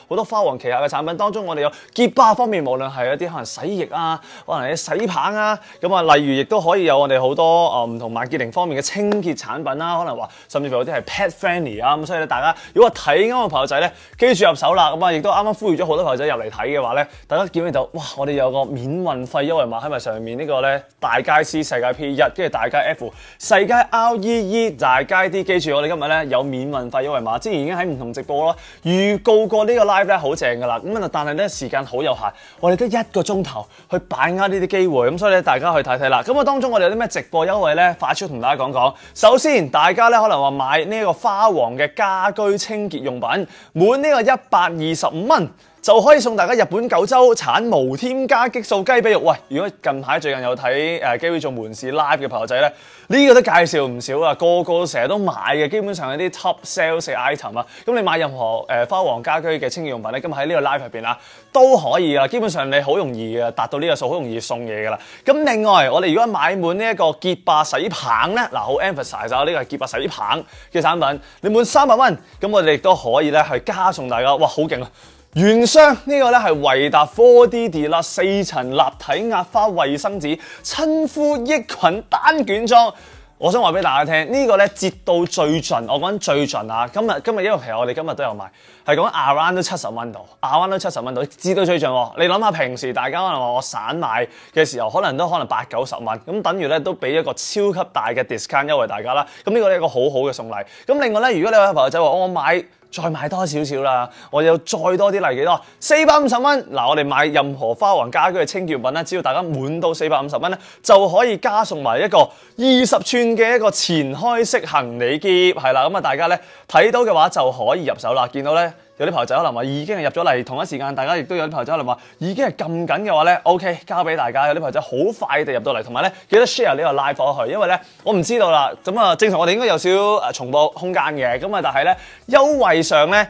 好多花王旗下嘅產品，當中我哋有潔霸方面，無論係一啲可能洗液啊，可能係洗棒啊，咁啊，例如亦都可以有我哋好多唔同萬潔靈方面嘅清潔產品啦，可能話甚至乎有啲係 pet friendly 啊，咁所以咧大家如果睇啱嘅朋友仔咧，記住入手啦，咁啊亦都啱啱呼籲咗好多朋友仔入嚟睇嘅話咧，大家見到就哇，我哋有個免運費優惠碼喺埋上面呢個咧，大街 C 世界 P 1，跟住大街 F 世界 REE 大街 D， 記住我哋今日咧有免運費優惠碼，之前已經喺唔同直播咯預告過呢個 live 咧好正噶啦，咁啊但係咧時間好有限，我哋得1個鐘頭去把握呢啲機會，咁所以咧大家去睇睇啦。咁啊當中我哋有啲咩直播優惠咧，快速同大家講講。首先大家咧可能話買呢個花王嘅家居清潔用品，滿呢個125蚊。就可以送大家日本九州產無添加激素雞髀肉。喂，如果近排最近有睇機會做門市 live 嘅朋友仔咧，呢個都介紹唔少啊，個個成日都買嘅，基本上係啲 top sales 嘅 item 啊。咁你買任何花王家居嘅清潔用品咧，咁喺呢個 live 入邊啊都可以啊，基本上你好容易嘅達到呢個數，好容易送嘢噶啦。咁另外我哋如果買滿呢一個潔霸洗棒咧，嗱好 emphasize 咗呢個係潔霸洗棒嘅產品，你滿300蚊，咁我哋亦都可以咧去加送大家，哇好勁啊！原箱呢個咧係維達 4D Deluxe 4層立體壓花衛生紙親膚益菌單卷裝。我想話俾大家聽，呢個咧折到最盡，我講最盡啊！今日因為其實我哋今日都有賣，係講 around 都70蚊度 ，around 都70蚊度，折到最盡喎。你諗下平時大家可能話我散賣嘅時候，可能80、90蚊，咁等於咧都俾一個超級大嘅 discount 優惠大家啦。咁呢個係一個好好嘅送禮。咁另外咧，如果你有朋友仔話我買再買多少少啦，我有再多啲例幾多？450蚊嗱，我哋買任何花王家居嘅清潔用品咧，只要大家滿到450蚊咧，就可以加送埋一個20寸嘅一個前開式行李篋，係啦，咁啊大家咧睇到嘅話就可以入手啦。見到咧有啲朋友仔可能話已經係入咗嚟，同一時間大家亦都有啲朋友仔可能話已經係撳緊嘅話咧 ，OK 交俾大家。有啲朋友仔好快地入到嚟，同埋咧記得 share 呢個 live 過去，因為咧我唔知道啦，咁啊正常我哋應該有少少重播空間嘅，咁啊但係咧優惠上咧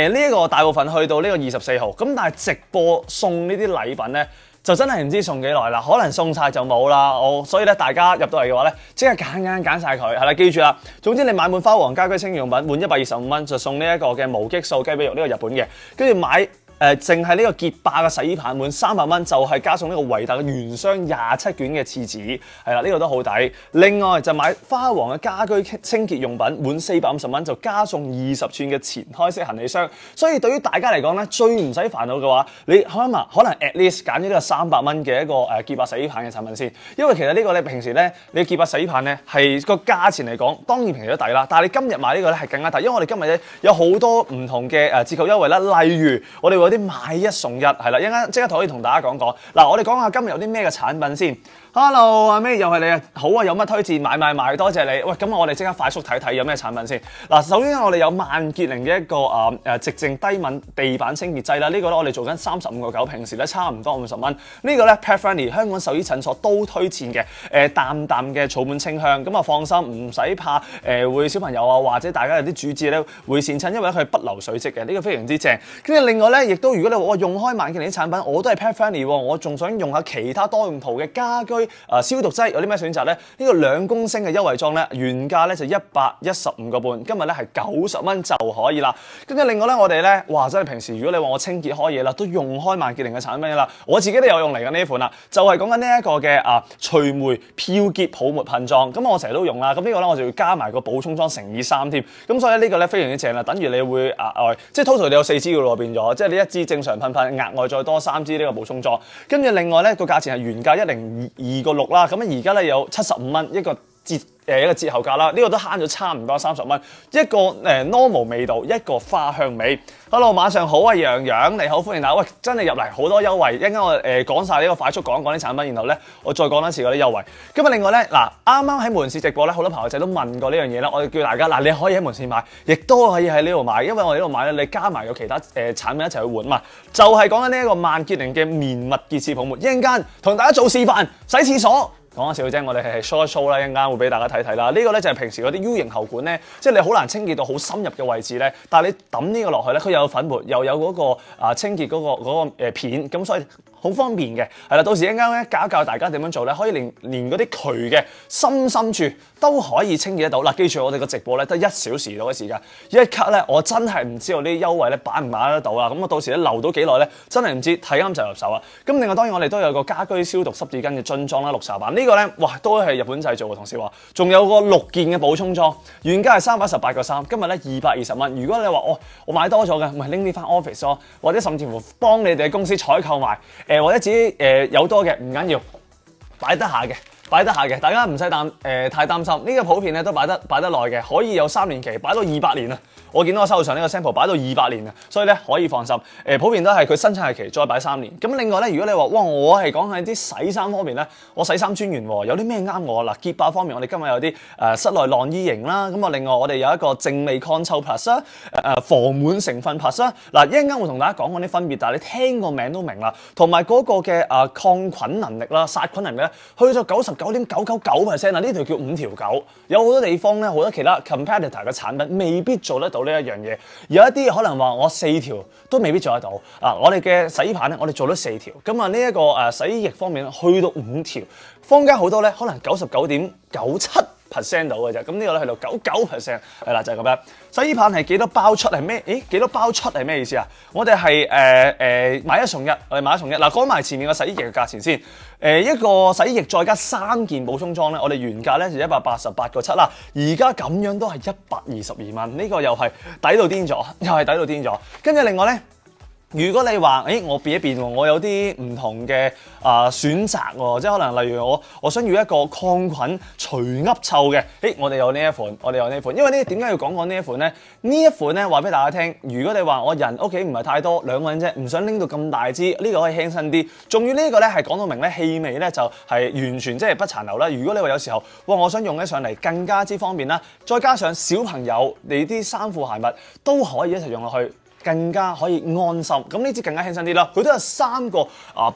呢一個大部分去到呢個24號，咁但係直播送呢啲禮品咧，就真係唔知送幾耐啦，可能送晒就冇啦。所以咧，大家入到嚟嘅話咧，即刻揀晒佢，係啦，記住啦。總之你買滿花王家居清潔用品，滿125蚊就送呢一個嘅無激素雞髀肉，呢個日本嘅，跟住買淨係呢個潔霸嘅洗衣棒滿300蚊，就係加送呢個維達嘅原箱27卷嘅廁紙，係啦，呢個都好抵。另外就買花王嘅家居清潔用品滿450蚊，就加送20寸嘅前開式行李箱。所以對於大家嚟講咧，最唔使煩惱嘅話，你可能 at least 揀咗呢個300蚊嘅一個潔霸洗衣棒嘅產品先，因為其實呢個咧平時咧你潔霸洗衣棒咧係個價錢嚟講，當然平時都抵啦。但係你今日買呢個咧係更加抵，因為我哋今日咧有好多唔同嘅折扣優惠啦，例如我哋會有啲買一送一，係啦，一陣間即刻可以同大家講講。嗱，我哋講下今日有啲咩嘅產品先。Hello， 阿 May 又係你啊！好啊，有乜推薦？買，多謝你。喂，咁我哋即刻快速睇睇有咩產品先。嗱，首先我哋有萬潔靈嘅一個寂靜低敏地板清潔劑啦。呢個咧我哋做緊35.9，平時咧差唔多50蚊。呢個咧 Pet Friendly， 香港獸醫診所都推薦嘅。淡淡嘅草本清香，咁啊放心，唔使怕會小朋友啊或者大家有啲主治咧會跣親，因為佢係不流水漬嘅，呢個非常之正。跟住另外咧，亦都如果你話我用開萬潔靈啲產品，我都係 Pet Friendly， 我仲想用下其他多用途嘅家居消毒劑，有啲咩選擇咧？呢個2公升嘅優惠裝咧，原價咧就115個半，今日咧係90蚊就可以啦。跟住另外咧，我哋咧，哇！真係平時如果你話我清潔開嘢啦，都用開萬潔靈嘅產品啦，我自己都有用嚟緊呢一款啦，就係講緊呢一個嘅除霉漂潔泡沫噴裝。咁我成日都用啦，咁呢個咧我就要加埋個補充裝乘以3添。咁所以呢個咧非常之正啦，等於你會額外，即係 total 你有4支嘅咯，變咗，即係你1支正常噴，額外再多3支呢個補充裝。跟住另外咧個價錢係原價102個6啦，咁而家咧有75蚊一個一個折後價啦，呢個都慳咗差唔多30蚊，一個normal 味道，一個花香味。Hello， 晚上好啊，洋洋你好，歡迎大家。喂，真係入嚟好多優惠，一陣間我講晒呢個快速講啲產品，然後咧我再講多次嗰啲優惠。咁啊，另外咧嗱，啱啱喺門市直播咧，好多朋友仔都問過呢樣嘢啦，我哋叫大家嗱，你可以喺門市買，亦都可以喺呢度買，因為我哋呢度買咧，你加埋有其他產品一齊去換嘛，就係講緊呢一個萬潔靈嘅綿密潔廁泡沫。一陣間同大家做示範洗廁所。講下笑啫，我哋係 show 一 show 啦，一陣間會俾大家睇睇啦。呢個咧就係平時嗰啲 U 型喉管咧，即係你好難清潔到好深入嘅位置咧，但係你抌呢個落去咧，佢又有粉末，又有嗰個清潔嗰個片，咁所以好方便嘅。係啦，到時一陣間咧教一教大家點樣做咧，可以連嗰啲渠嘅深處都可以清潔得到。嗱，記住我哋個直播咧得1小時到嘅時間，一刻咧我真係唔知道啲優惠咧擺唔擺得到啦。咁我到時咧留到幾耐咧，真係唔知，睇啱就入手啊。咁另外當然我哋都有個家居消毒濕紙巾嘅樽裝啦，60版呢個咧，哇都係日本製造嘅，同事話，仲有個6件嘅補充裝，原價係318個3，今日咧220蚊。如果你話我買多咗嘅，咪拎啲翻 office 咯，或者甚至乎幫你哋公司採購埋，或者自己有多嘅唔緊要，擺得下嘅，大家唔使太擔心。呢個普遍咧都擺得耐嘅，可以有3年期，擺到200年啊！我見到我手上呢個 sample 擺到200年啊，所以咧可以放心。普遍都係佢生產日期再擺3年。咁另外咧，如果你話哇，我係講喺啲洗衫方面咧，我洗衫專員喎，有啲咩啱我嗱？潔白方面，我哋今日有啲室內晾衣型啦。咁啊，另外我哋有一個淨味抗臭 plus 啦，防蟎成分 plus 啦。嗱，一陣間會同大家講啲分別，但係你聽個名都明啦。同埋嗰個嘅抗菌能力啦、殺菌能力咧，去到99.999%啊！呢條叫5條9，有好多地方咧，好多其他 competitor 嘅產品未必做得到呢一樣嘢。有一啲可能話我4條都未必做得到啊！我哋嘅洗衣棒咧，我哋做咗4條。咁啊，呢一個洗衣液方面去到5條，坊間好多咧，可能99.97%到嘅啫。咁呢個咧去到99%，係啦，就係咁樣。洗衣棒係幾多包出係咩？幾多包出係咩意思啊？我哋係買一送一，我哋買一送一。嗱，講埋前面個洗衣液嘅價錢先。一個洗衣液再加3件補充裝咧，我哋原價咧就188個7啦，而家咁樣都係122蚊，呢個又係抵到癲咗，跟住另外咧。如果你話，我變一變喎，我有啲唔同嘅選擇喎，即係可能例如我想要一個抗菌除噏臭嘅，我哋有呢一款，因為點解要講呢一款咧？呢一款咧話俾大家聽，如果你話我人屋企唔係太多，2個人啫，唔想拎到咁大支，呢個可以輕身啲。仲要呢個咧係講到明咧，氣味咧就係完全即係不殘留啦。如果你話有時候，我想用起上嚟更加之方便啦，再加上小朋友你啲衫褲鞋襪都可以一齊用落去。更加可以安心，咁呢支更加輕身啲啦。佢都有3個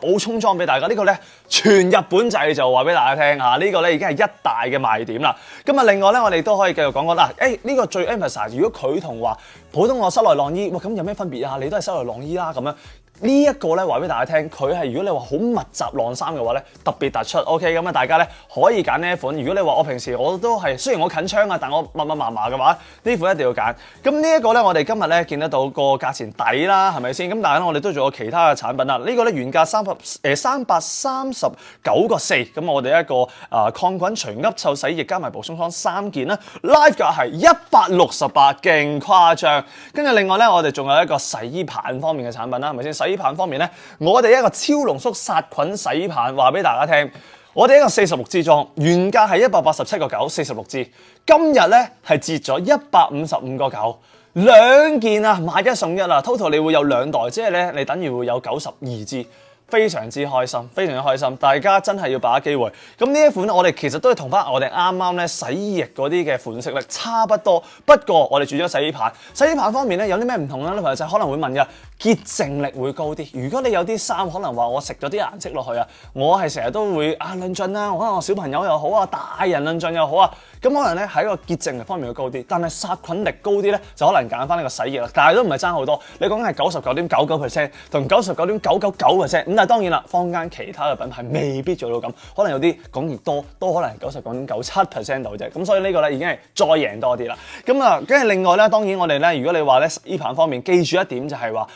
補充裝俾大家，呢個咧全日本製就話俾大家聽嚇，呢個咧已經係一大嘅賣點啦。咁啊，另外咧我哋都可以繼續講講啦。呢個最 emphasize，如果佢同話普通個室內晾衣，咁有咩分別啊？你都係室內晾衣啦咁樣。呢一個咧話俾大家聽，佢係如果你話好密集晾衫嘅話咧，特別突出。OK， 咁啊大家咧可以揀呢一款。如果你話我平時我都係雖然我近窗啊，但我密麻嘅話，呢款一定要揀。咁呢一個咧，我哋今日咧見得到個價錢抵啦，係咪先？咁但係咧，我哋都仲有其他嘅產品啦。呢個咧原價339個4，咁我哋一個抗菌除噏臭洗衣液加埋補充裝3件啦。Live 價係168，勁誇張。跟住另外咧，我哋仲有一個洗衣棒方面嘅產品啦，係咪先？洗衣棒方面咧，我哋一個超濃縮殺菌洗衣棒，話俾大家聽，我哋一個46支裝，原價係187個9，46支，今日咧係折咗155個9，兩件啊，買一送一啦 ，total 你會有2袋，即係咧你等於會有92支。非常之開心，大家真係要把握機會。咁呢一款我哋其實都係同翻我哋啱啱咧洗衣液嗰啲嘅款式咧差不多，不過我哋轉咗洗衣棒。洗衣棒方面咧有啲咩唔同咧？呢朋友仔可能會問嘅，潔淨力會高啲。如果你有啲衫可能話我食咗啲顏色落去啊，我係成日都會論盡啦，可能我小朋友又好啊，大人論盡又好啊，咁可能咧喺個潔淨力方面會高啲，但係殺菌力高啲咧就可能揀翻呢個洗衣液啦。但係都唔係爭好多，你講緊係99.99% 同99.999%。但係當然啦，坊間其他嘅品牌未必做到咁，可能有啲講極多都可能係99.97% 度啫。咁所以呢個咧已經係再贏多啲啦。咁啊，跟住另外咧，當然我哋咧，如果你話咧洗衣棒方面，記住一點就係話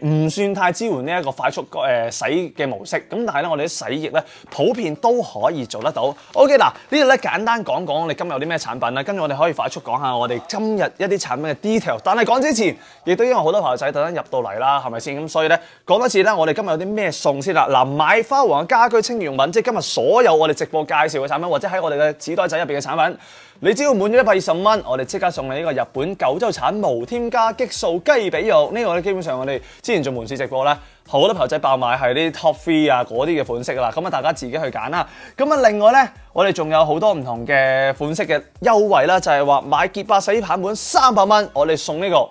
唔算太支援呢一個快速洗嘅模式。咁但係咧，我哋啲洗衣液咧普遍都可以做得到。OK 嗱，呢度咧簡單講講你今日有啲咩產品啦，跟住我哋可以快速講下我哋今日一啲產品嘅 detail。但係講之前，亦都因為好多朋友仔特登入到嚟啦，係咪先？咁所以咧講多次咧，我哋今日有啲咩送先啦。嗱，買花王嘅家居清潔用品，即係今日所有我哋直播介紹嘅產品，或者喺我哋嘅紙袋仔入邊嘅產品，你只要滿咗125蚊，我哋即刻送你呢個日本九州產無添加激素雞髀肉。呢個咧基本上我哋之前做門市直播咧，好多朋友仔爆買係啲 top 3啊嗰啲嘅款式啦。咁啊，大家自己去揀啦。咁啊，另外咧，我哋仲有好多唔同嘅款式嘅優惠啦，就係話買潔白洗衣棒本300蚊，我哋送呢個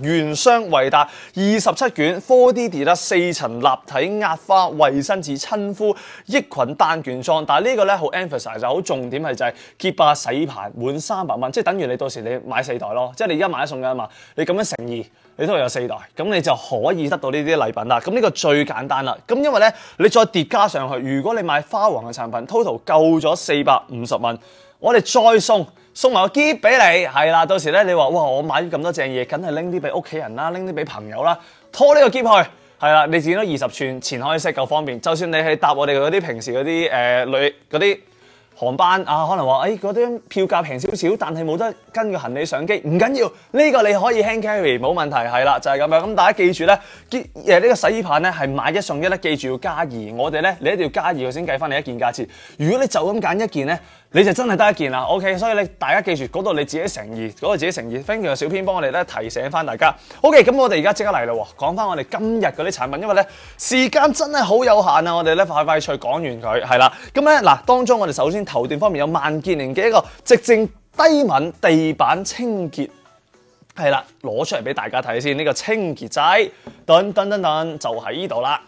原箱維達27卷 4D 得4層立體壓花衛生紙親膚抑菌單卷裝。但係呢個咧好 emphasize 就好重點係就係潔白洗洗盤滿300蚊，即係等於你到時你買4袋咯，即係你而家買一送一啊嘛，你咁樣乘2，你都係有4袋，咁你就可以得到呢啲禮品啦。咁呢個最簡單啦。咁因為咧，你再疊加上去，如果你買花王嘅產品 ，total 夠咗450蚊，我哋再送埋個篋俾你，係啦。到時咧你話哇，我買咗咁多正嘢，梗係拎啲俾屋企人啦，拎啲俾朋友啦，拖呢個篋去。係啦，你自己都20寸，錢可以識夠方便。就算你係搭我哋嗰啲平時嗰啲旅嗰啲航班啊，可能話嗰啲票價平少少，但係冇得跟個行李上機，唔緊要，呢個你可以 hand carry 冇問題，係啦，就係咁樣。咁大家記住咧，呢個洗衣棒咧係買1送1咧，記住要加2。我哋咧你一定要加2，佢先計翻你一件價錢。如果你就咁揀一件咧，你就真係得一件啦。OK， 所以你大家記住嗰度你自己乘2，嗰度自己乘2。Thank you 小編幫我哋咧提醒翻大家。OK， 咁我哋而家即刻嚟啦喎，講翻我哋今日嗰啲產品，因為咧時間真係好有限啊，我哋咧快脆講完佢係啦。咁咧嗱，當中我哋首先頭段方面有萬健靈嘅一個寂靜低敏地板清潔，係啦，攞出嚟俾大家睇先。呢個清潔仔，噔就喺呢度啦。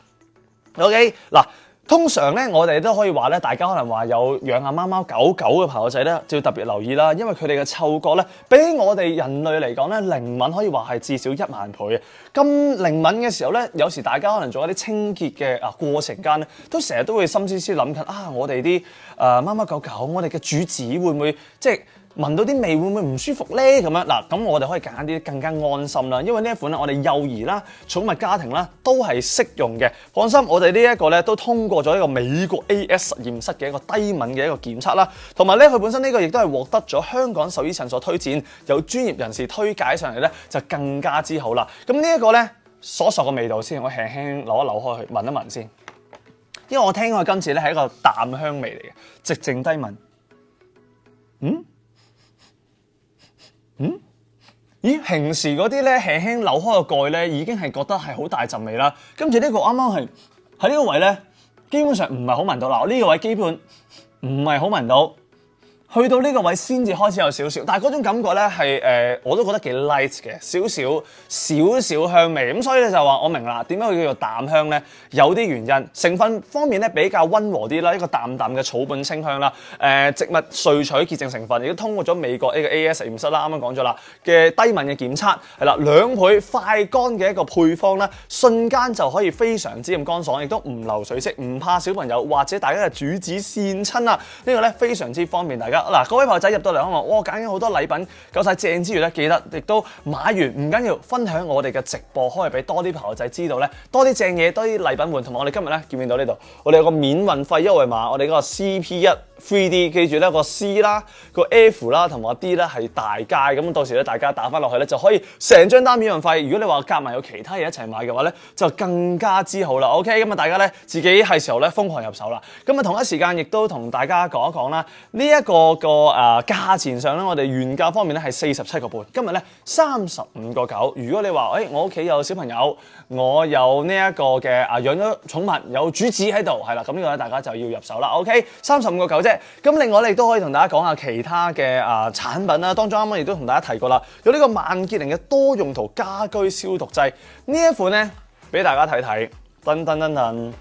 OK， 嗱。通常咧，我哋都可以話咧，大家可能話有養下貓貓狗狗嘅朋友仔咧，就要特別留意啦，因為佢哋嘅嗅覺咧，比起我哋人類嚟講咧，靈敏可以話係至少1萬倍嘅。咁靈敏嘅時候咧，有時大家可能做一啲清潔嘅過程間咧，都成日都會心思思諗緊我哋啲貓貓狗狗，我哋嘅主子會唔會即係聞到啲味會唔會唔舒服咧？咁樣嗱，咁我哋可以揀啲更加安心啦，因為呢一款咧，我哋幼兒啦、寵物家庭啦都係適用嘅。放心，我哋呢一個咧都通過咗一個美國 AS 實驗室嘅一個低敏嘅一個檢測啦，同埋咧佢本身呢個亦都係獲得咗香港獸醫診所推薦，有專業人士推介上嚟咧就更加之好啦。咁呢一個咧索個味道先，我輕輕扭一扭開去聞一聞先，因為我聽佢今次咧係一個淡香味嚟嘅，寂靜低敏。咦，平時嗰啲咧輕輕扭開個蓋咧，已經係覺得係好大陣味啦。跟住呢個啱啱係喺呢個位咧，基本上唔係好聞到啦。呢個位基本唔係好聞到。去到呢個位先至開始有少少，但係嗰種感覺咧係我都覺得幾 light 嘅，少少香味。咁所以咧就話我明啦，點解佢叫做淡香咧？有啲原因，成分方面咧比較溫和啲啦，一個淡嘅草本清香啦。植物萃取潔淨成分亦都通過咗美國呢個 AS 實驗室啦，啱啱講咗啦嘅低敏嘅檢測係啦，2倍快乾嘅一個配方啦，瞬間就可以非常之咁乾爽，亦都唔流水漬，唔怕小朋友或者大家嘅主子跣親啊！呢個咧非常之方便大家。嗱，各位朋友仔入到嚟可能話，哇，揀咗好多禮品，夠晒正之餘咧，記得亦都買完唔緊要，分享我哋嘅直播，可以俾多啲朋友仔知道咧，多啲正嘢，多啲禮品換。同埋我哋今日咧見唔見到呢度？我哋有個免運費優惠碼，我哋嗰個 CP1 3D， 記住咧個 C 啦、個 F 啦同埋個 D 咧係大街，咁到時咧大家打翻落去咧就可以成張單免運費。如果你話夾埋有其他嘢一齊買嘅話咧，就更加之好啦。OK， 咁啊大家咧自己係時候咧瘋狂入手啦。咁啊同一時間亦都同大家講一講啦，呢一個價錢上咧，我哋原價方面咧係47個半，今日咧35個9。如果你話我屋企有小朋友，我有呢一個嘅養咗寵物，有主子喺度，係啦，咁呢個咧大家就要入手啦。OK， 35個9啫。咁另外你亦都可以同大家講下其他嘅產品啦。當中啱啱亦都同大家提過啦，有呢個萬潔靈嘅多用途家居消毒劑呢一款咧，俾大家睇睇，噔。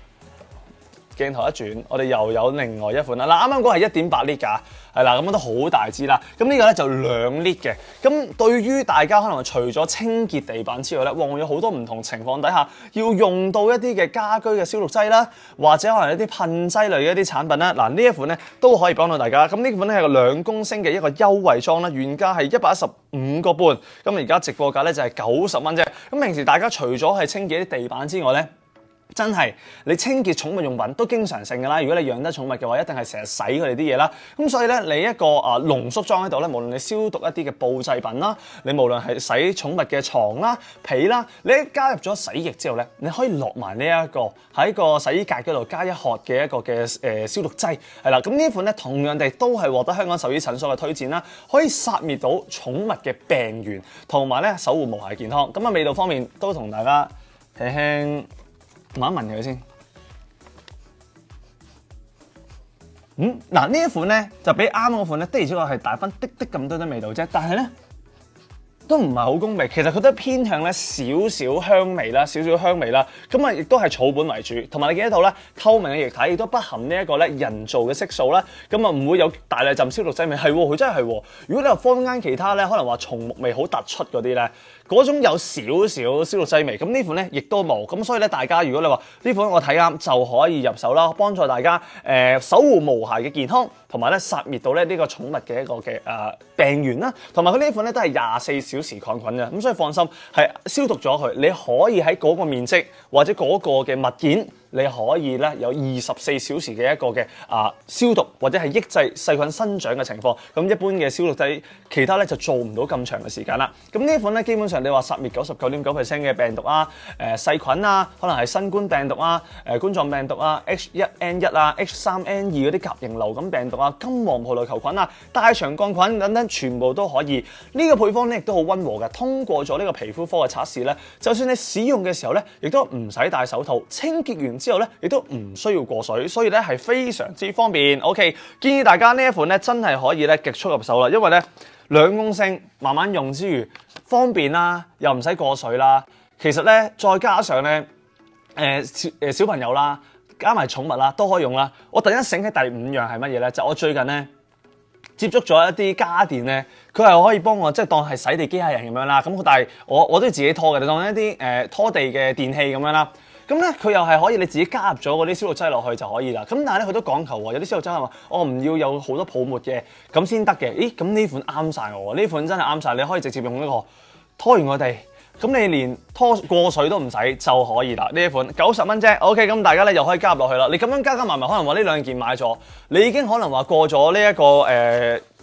鏡頭一轉，我哋又有另外一款啦。嗱，啱啱嗰係1.8 litre㗎，係啦，咁都好大支啦。咁呢個咧就2 litre嘅。咁對於大家可能除咗清潔地板之外咧，有好多唔同情況底下要用到一啲嘅家居嘅消毒劑啦，或者可能一啲噴劑類嘅一啲產品啦。嗱，呢一款咧都可以幫到大家。咁呢款咧係個2公升嘅一個優惠裝啦，原價係115個半，咁而家直播價咧就係90蚊啫。咁平時大家除咗係清潔啲地板之外咧，真係你清潔寵物用品都經常性㗎啦。如果你養得寵物嘅話，一定係成日洗佢哋啲嘢啦。咁所以咧，你一個濃縮裝喺度咧，無論你消毒一啲嘅布製品啦，你無論係洗寵物嘅床啦、被啦，你加入咗洗液之後咧，你可以落埋呢一個喺個洗衣格嗰度加一盒嘅一個嘅消毒劑，係啦。咁呢款咧同樣地都係獲得香港獸醫診所嘅推薦啦，可以殺滅到寵物嘅病原，同埋咧守護毛孩健康。咁啊味道方面都同大家輕輕聞一聞佢先。嗱呢一款咧就比啱嗰款咧的而且確係大翻啲咁多啲味道啫，但係咧都唔係好攻味，其實佢都偏向咧少少香味啦，少少香味啦。咁啊，亦都係草本為主，同埋你見得到咧透明嘅液體，亦都不含呢一個咧人造嘅色素啦。咁啊，唔會有大量浸消毒劑味，係佢真係係。如果你話坊間其他咧，可能話松木味好突出嗰啲咧，嗰種有少少消毒劑味，咁呢款咧亦都冇。咁所以咧，大家如果你話呢款我睇啱，就可以入手啦，幫助大家守護毛孩嘅健康，同埋咧殺滅到咧呢個寵物嘅一個嘅病源啦。同埋佢呢款咧都係24小時抗菌嘅，咁所以放心係消毒咗佢，你可以喺嗰個面積或者嗰個嘅物件，你可以咧有24小時嘅一個嘅消毒或者係抑制細菌生長嘅情況。咁一般嘅消毒劑，其他咧就做唔到咁長嘅時間啦。咁呢款咧基本上你話殺滅99.9% 嘅病毒啊、細菌啊，可能係新冠病毒啊、冠狀病毒啊、H1N1 啊、H3N2 嗰啲甲型流感病毒啊、金黃葡萄球菌啊、大腸桿菌等等，全部都可以。呢個配方咧亦都好溫和嘅，通過咗呢個皮膚科嘅測試咧，就算你使用嘅時候咧，亦都唔使戴手套，清潔完之後咧，亦都唔需要過水，所以咧係非常之方便。OK， 建議大家呢一款咧真係可以咧極速入手啦，因為咧2公升慢慢用之餘方便啦，又唔使過水啦。其實咧再加上咧小朋友啦，加埋寵物啦都可以用啦。我突然間醒起第5樣係乜嘢咧？就我最近咧接觸咗一啲家電咧，佢係可以幫我即係當係洗地機械人咁樣啦。咁但係我都要自己拖嘅，當一啲拖地嘅電器咁樣啦。咁咧佢又係可以你自己加入咗嗰啲消毒劑落去就可以啦。咁但係咧佢都講求喎，有啲消毒劑係話我唔要有好多泡沫嘅，咁先得嘅。咦，咁呢款啱晒我喎，呢款真係啱晒，你可以直接用呢個拖完個地。咁你連拖過水都唔使就可以啦，呢一款90蚊啫。OK， 咁大家咧又可以加入落去啦。你咁樣加埋，可能話呢2件買咗，你已經可能話過咗呢一個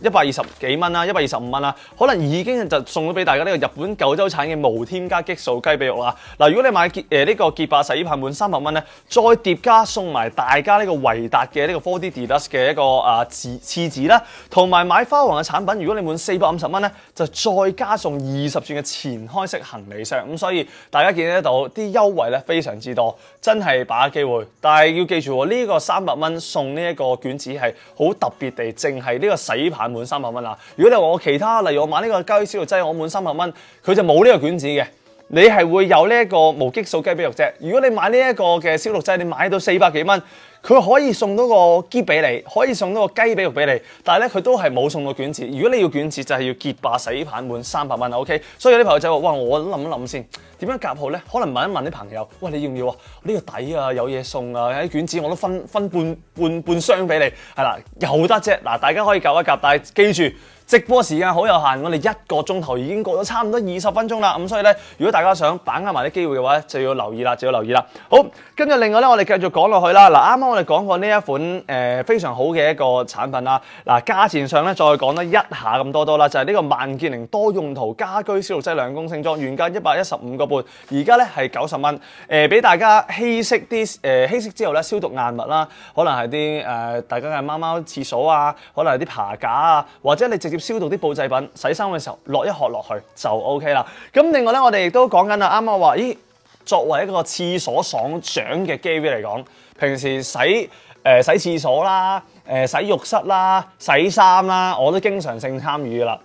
120幾蚊啦，125蚊啦，可能已經就送咗俾大家呢個日本九州產嘅無添加激素雞髀肉啦。嗱，如果你買呢個潔白洗衣棒滿300蚊咧，再疊加送埋大家呢個維達嘅呢個 4D Deluxe 嘅一個廁紙啦，同埋買花王嘅產品，如果你滿450蚊咧，就再加送20吋嘅前開式行李箱。咁所以大家見得到啲優惠咧非常之多，真係把握機會。但係要記住喎，呢個300蚊送呢一個卷紙係好特別地，淨係呢個洗衣棒滿300蚊啦。如果你話我其他，例如我買呢個膠消毒劑，我滿300蚊，佢就冇呢個卷紙嘅。你係會有呢一個無激素雞髀肉啫。如果你買呢一個嘅消毒劑，你買到400幾蚊，佢可以送到個篋俾你，可以送到個雞髀肉俾你，但係咧佢都係冇送到卷紙。如果你要卷紙，就係要潔白洗衣棒滿300蚊 OK。所以有啲朋友仔話：哇，我諗一諗先，點樣夾好咧？可能問一問啲朋友，喂，你要唔要啊？呢個抵啊，有嘢送啊，啲卷紙我都分半箱俾你，係啦，有得啫。嗱，大家可以夾一夾，但係記住。直播時間好有限，我哋1個鐘頭已經過咗差唔多20分鐘啦。咁所以咧，如果大家想把握埋啲機會嘅話，就要留意啦，好，跟住另外咧，我哋繼續講落去啦。嗱，啱啱我哋講過呢一款非常好嘅一個產品啦。嗱，價錢上咧再講多一下咁多啦，就係呢個萬潔靈多用途家居消毒劑2公升裝，原價115個半，而家咧係90蚊。俾大家稀釋啲稀釋之後咧，消毒硬物啦，可能係啲大家嘅貓貓廁所啊，可能係啲爬架啊，或者你直接消毒啲布製品，洗衫嘅時候落一殼落去就 OK 啦。咁另外咧，我哋亦都講緊啦，啱啱話，咦，作為一個廁所爽長嘅機會嚟講，平時洗廁所啦、洗浴室啦、洗衫啦，我都經常性參與噶啦。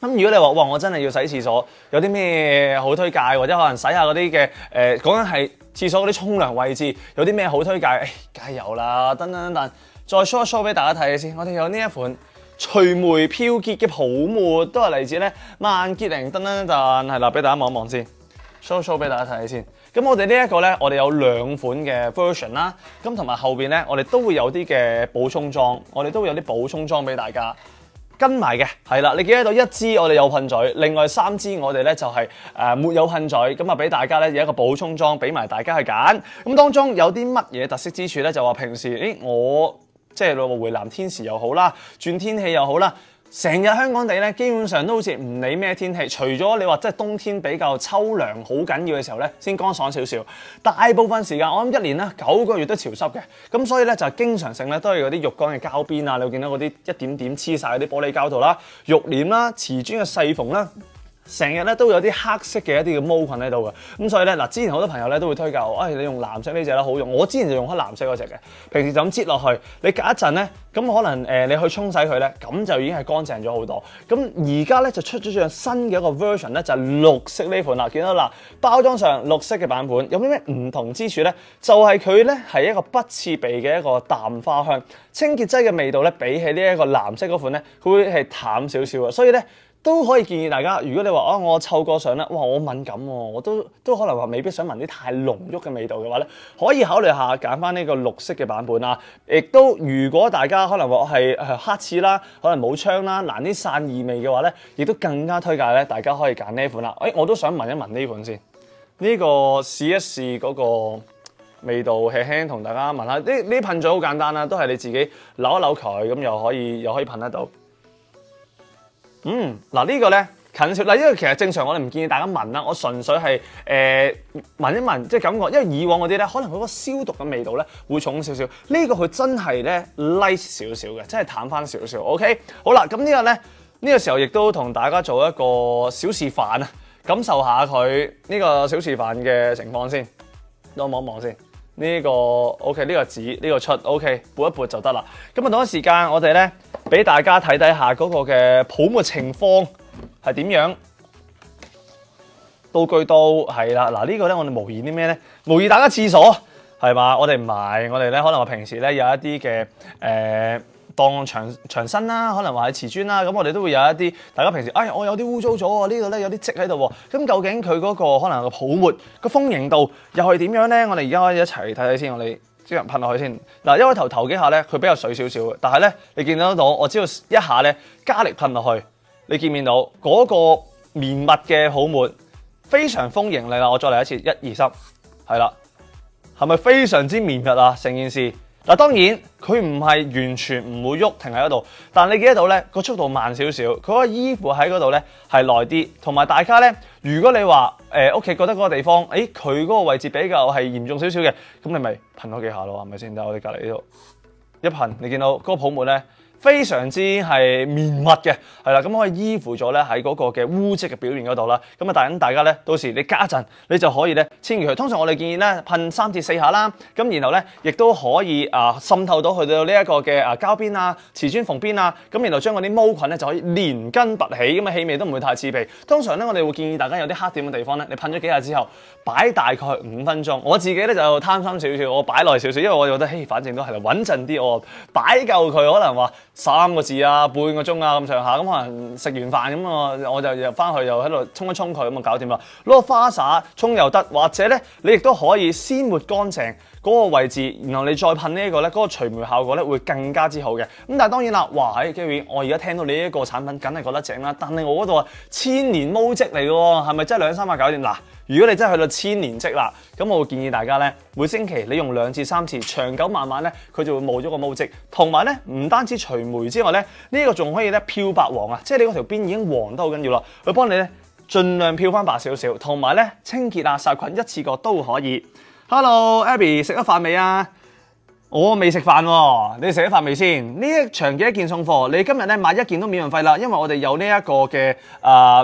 咁如果你話哇，我真係要洗廁所，有啲咩好推介，或者可能洗下嗰啲嘅講緊係廁所嗰啲沖涼位置，有啲咩好推介？梗係有啦，等，再 show 一 show 俾大家睇先。我哋有呢一款除霉漂潔嘅泡沫，都係嚟自咧萬潔靈，係啦，俾大家望一望先 ，show 俾大家睇先。咁我哋呢一個咧，我哋有2款嘅 version 啦，咁同埋後邊咧，我哋都會有啲嘅補充裝，俾大家跟埋嘅，係啦，你記得到1支我哋有噴嘴，另外3支我哋咧就係沒有噴嘴，咁啊俾大家咧有一個補充裝俾埋大家去揀。咁當中有啲乜嘢特色之處咧？就話平時我即係回南天時又好啦，轉天氣又好啦，成日香港地咧，基本上都好似唔理咩天氣，除咗你話即係冬天比較秋涼好緊要嘅時候咧，先乾爽少少。大部分時間我諗1年啦9個月都潮濕嘅，咁所以咧就經常性咧都係嗰啲浴缸嘅膠邊啊，你會見到嗰啲一點點黐晒嗰啲玻璃膠度啦、浴簾啦、瓷磚嘅細縫啦。成日咧都有啲黑色嘅一啲嘅毛菌喺度嘅，咁所以咧嗱，之前好多朋友咧都會推介我，你用藍色呢隻啦好用。我之前就用開藍色嗰隻嘅，平時就咁擠落去，你隔一陣咧，咁可能你去沖洗佢咧，咁就已經係乾淨咗好多。咁而家咧就出咗隻新嘅一個 version 咧，就係綠色呢款啦，見到啦，包裝上綠色嘅版本，有啲咩唔同之處咧？就係佢咧係一個不刺鼻嘅一個淡花香，清潔劑嘅味道咧比起呢一個藍色嗰款咧，佢會係淡少少嘅，所以咧，都可以建議大家，如果你話我嗅覺上咧，哇我敏感喎，我都可能話未必想聞啲太濃郁嘅味道嘅話咧，可以考慮下揀翻呢個綠色嘅版本啦。亦都如果大家可能話係黑刺啦，可能冇槍啦，難啲散異味嘅話咧，亦都更加推介咧，大家可以揀呢款啦。我都想聞一聞呢款先，呢個試一試嗰個味道，輕輕同大家聞下。呢噴嘴好簡單啦，都係你自己扭一扭佢，咁又可以噴得到。嗱呢個咧近少，嗱呢個其實正常我哋唔建議大家聞啦，我純粹係聞一聞，即係感覺，因為以往嗰啲咧可能佢嗰個消毒嘅味道咧會重少少，呢個佢真係咧 light 少少嘅，真係淡翻少少。OK， 好啦，咁呢個咧呢個時候亦都同大家做一個小示範啊，感受下佢呢個小示範嘅情況先，等我望一望先。呢個 OK， 呢個紙呢個出 OK， 撥一撥就得啦。咁啊，同一時間我哋咧俾大家睇睇下嗰個嘅泡沫情況係點樣。道具都係啦，嗱呢個咧我哋模擬啲咩咧？模擬大家廁所係嘛？我哋唔係，我哋咧可能話平時咧有一啲嘅當牆身啦，可能話係瓷磚啦，咁我哋都會有一啲大家平時，我有啲污糟咗喎，呢度咧有啲漬喺度喎，咁究竟佢嗰個可能個泡沫個豐盈度又係點樣咧？我哋而家可以一齊睇睇先，我哋即係噴落去先。嗱，一開頭幾下咧，佢比較水少少嘅，但係咧你見得到，我只要一下咧加力噴落去，你見唔見到嗰個綿密嘅泡沫非常豐盈嚟啦？我再嚟一次，1、2、3，係啦，係咪非常之綿密啊？成件事。嗱，當然佢唔係完全唔會喐，停喺嗰度。但你見得到咧，個速度慢少少，佢個衣服喺嗰度咧係耐啲。同埋大家咧，如果你話屋企覺得嗰個地方，佢嗰個位置比較係嚴重少少嘅，咁你咪噴多幾下咯，係咪先？但係我哋隔離呢度一噴，你見到嗰個泡沫咧非常之係綿密嘅，係啦，咁可以依附咗咧喺嗰個嘅污漬嘅表面嗰度啦。咁啊，大家咧到時你加一陣，你就可以咧清潔佢。通常我哋建議咧噴3至4下啦，咁然後咧亦都可以滲透到去到呢一個嘅膠邊啊、瓷磚縫邊啊，咁然後將嗰啲毛菌咧就可以連根拔起，咁啊氣味都唔會太刺鼻。通常咧我哋會建議大家有啲黑點嘅地方咧，你噴咗幾下之後，擺大概5分鐘。我自己咧就貪心少少，我擺耐少少，因為我覺得反正都係穩陣啲，我擺夠佢可能話3個字啊、半個鐘啊咁上下，咁可能食完飯咁我就入翻去又喺度沖一沖佢咁就搞掂啦。攞個花灑沖又得，或者咧你亦都可以先抹乾淨嗰個位置，然後你再噴呢一個咧，嗰個除霉效果咧會更加之好嘅。咁但係當然啦，哇喺 Gary，我而家聽到你呢一個產品，梗係覺得正啦。但係我嗰度啊1000年毛漬嚟嘅喎，係咪真係2、3下搞掂？嗱，如果你真係去到1000年漬啦，咁我會建議大家咧，每星期你用2至3次，長久慢慢咧，佢就會冇咗個毛漬。同埋咧，唔單止除霉之外咧，呢個仲可以咧漂白黃啊，即係你嗰條邊已經黃得好緊要啦，佢幫你咧盡量漂翻白少少，同埋咧清潔啊殺菌一次過都可以。Hello，Abby， 食咗飯未啊？我未食飯喎，你食咗飯未先？呢一場嘅1件送貨，你今日咧買1件都免運費啦，因為我哋有呢一個嘅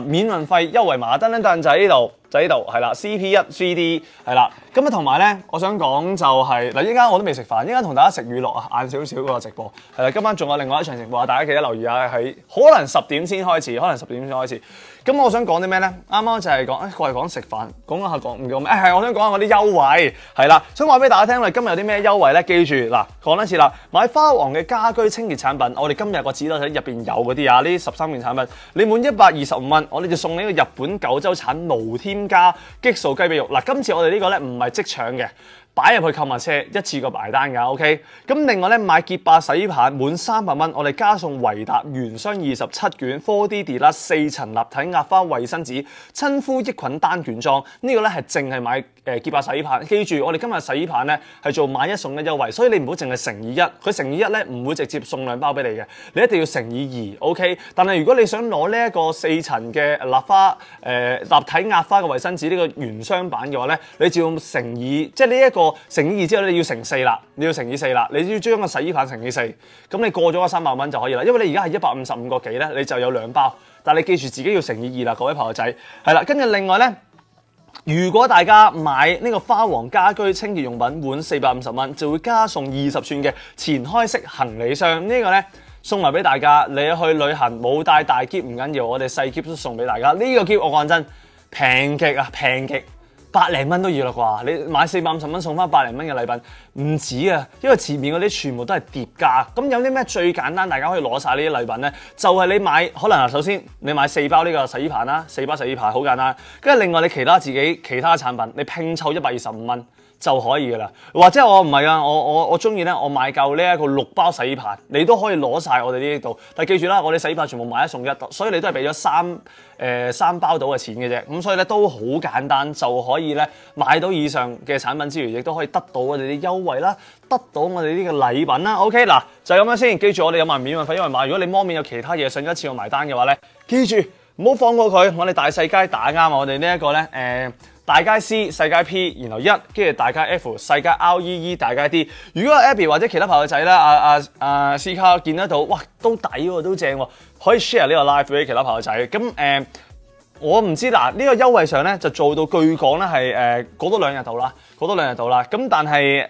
免運費優惠碼，噔就喺呢度。就呢度係啦 ，CP1 3D 係啦，咁啊同埋咧，我想講就係嗱，依家我都未食飯，依家同大家食娛樂啊，晏少少嗰個直播係啦，今晚仲有另外一場直播啊，大家記得留意下，係可能10點先開始，咁我想講啲咩咧？啱啱就係講，過嚟講食飯，講下講唔講咩？係我想講下我啲優惠係啦，想話俾大家聽，我哋今日有啲咩優惠咧？記住嗱，講多次啦，買花王嘅家居清潔產品，我哋今日個紙袋入邊有嗰啲啊，呢13件產品，你滿125蚊，我哋就送你呢個日本九州產無添加激素雞髀肉。嗱，今次我哋呢個咧唔係即搶嘅，擺入去購物車一次過埋單㗎 ，OK？ 咁另外咧買潔白洗衣棒滿300蚊，我哋加送維達原霜27卷 4D Deluxe 4層立體壓花衛生紙親膚益菌單卷裝，呢個咧係淨係買潔白洗衣棒。記住，我哋今日洗衣棒咧係做買1送1優惠，所以你唔好淨係乘以1，佢乘以1咧唔會直接送2包俾你嘅，你一定要乘以2 ，OK？ 但係如果你想攞呢一個4層嘅立體壓花嘅衛生紙呢個原霜版嘅話咧，你就要乘以即係呢一個個乘以2之後，你要乘4啦，你要乘以4啦，你要將個洗衣棒乘以4，咁你過咗個300蚊就可以啦。因為你而家係155個幾咧，你就有2包，但係你記住自己要乘以2啦，各位朋友仔。係啦，跟住另外咧。如果大家買呢個花王家居清潔用品滿450蚊，就會加送20寸嘅前開式行李箱。呢個呢，送埋俾大家，你去旅行冇帶大篋唔緊要，我哋細篋都送俾大家。呢個篋我講真平極啊，平極100零蚊都要啦啩！你買450蚊送翻100零蚊嘅禮品唔止啊，因為前面嗰啲全部都係疊加。咁有啲咩最簡單，大家可以攞晒呢啲禮品呢？就係你買可能首先你買4包呢個洗衣棒啦，4包洗衣棒好簡單。跟住另外你其他自己其他產品，你拼湊125蚊就可以噶啦。或者我唔係啊，我中意咧，我買夠呢一個6包洗衣棒，你都可以攞晒我哋呢度。但記住啦，我哋洗衣棒全部買1送1，所以你都係俾咗3包到嘅錢嘅啫。咁所以咧都好簡單就可以咧買到以上嘅產品之餘，亦都可以得到我哋啲優惠啦，得到我哋呢個禮品啦。OK 嗱，就係咁樣先。記住我哋有埋免運費優惠碼，如果你方面有其他嘢想一次過埋單嘅話咧，記住唔好放過佢。我哋大細街打啱我哋呢一個咧大街 C 細街 P， 然後1跟住大街 F 細街 REE 大街 D。如果 Abby 或者其他朋友仔咧C 卡見得到，哇都抵喎，都正喎，可以 share 呢個 live 俾其他朋友仔。咁我唔知嗱，呢個優惠上咧就做到據講咧係過多2日到啦，過多2日到啦。咁但係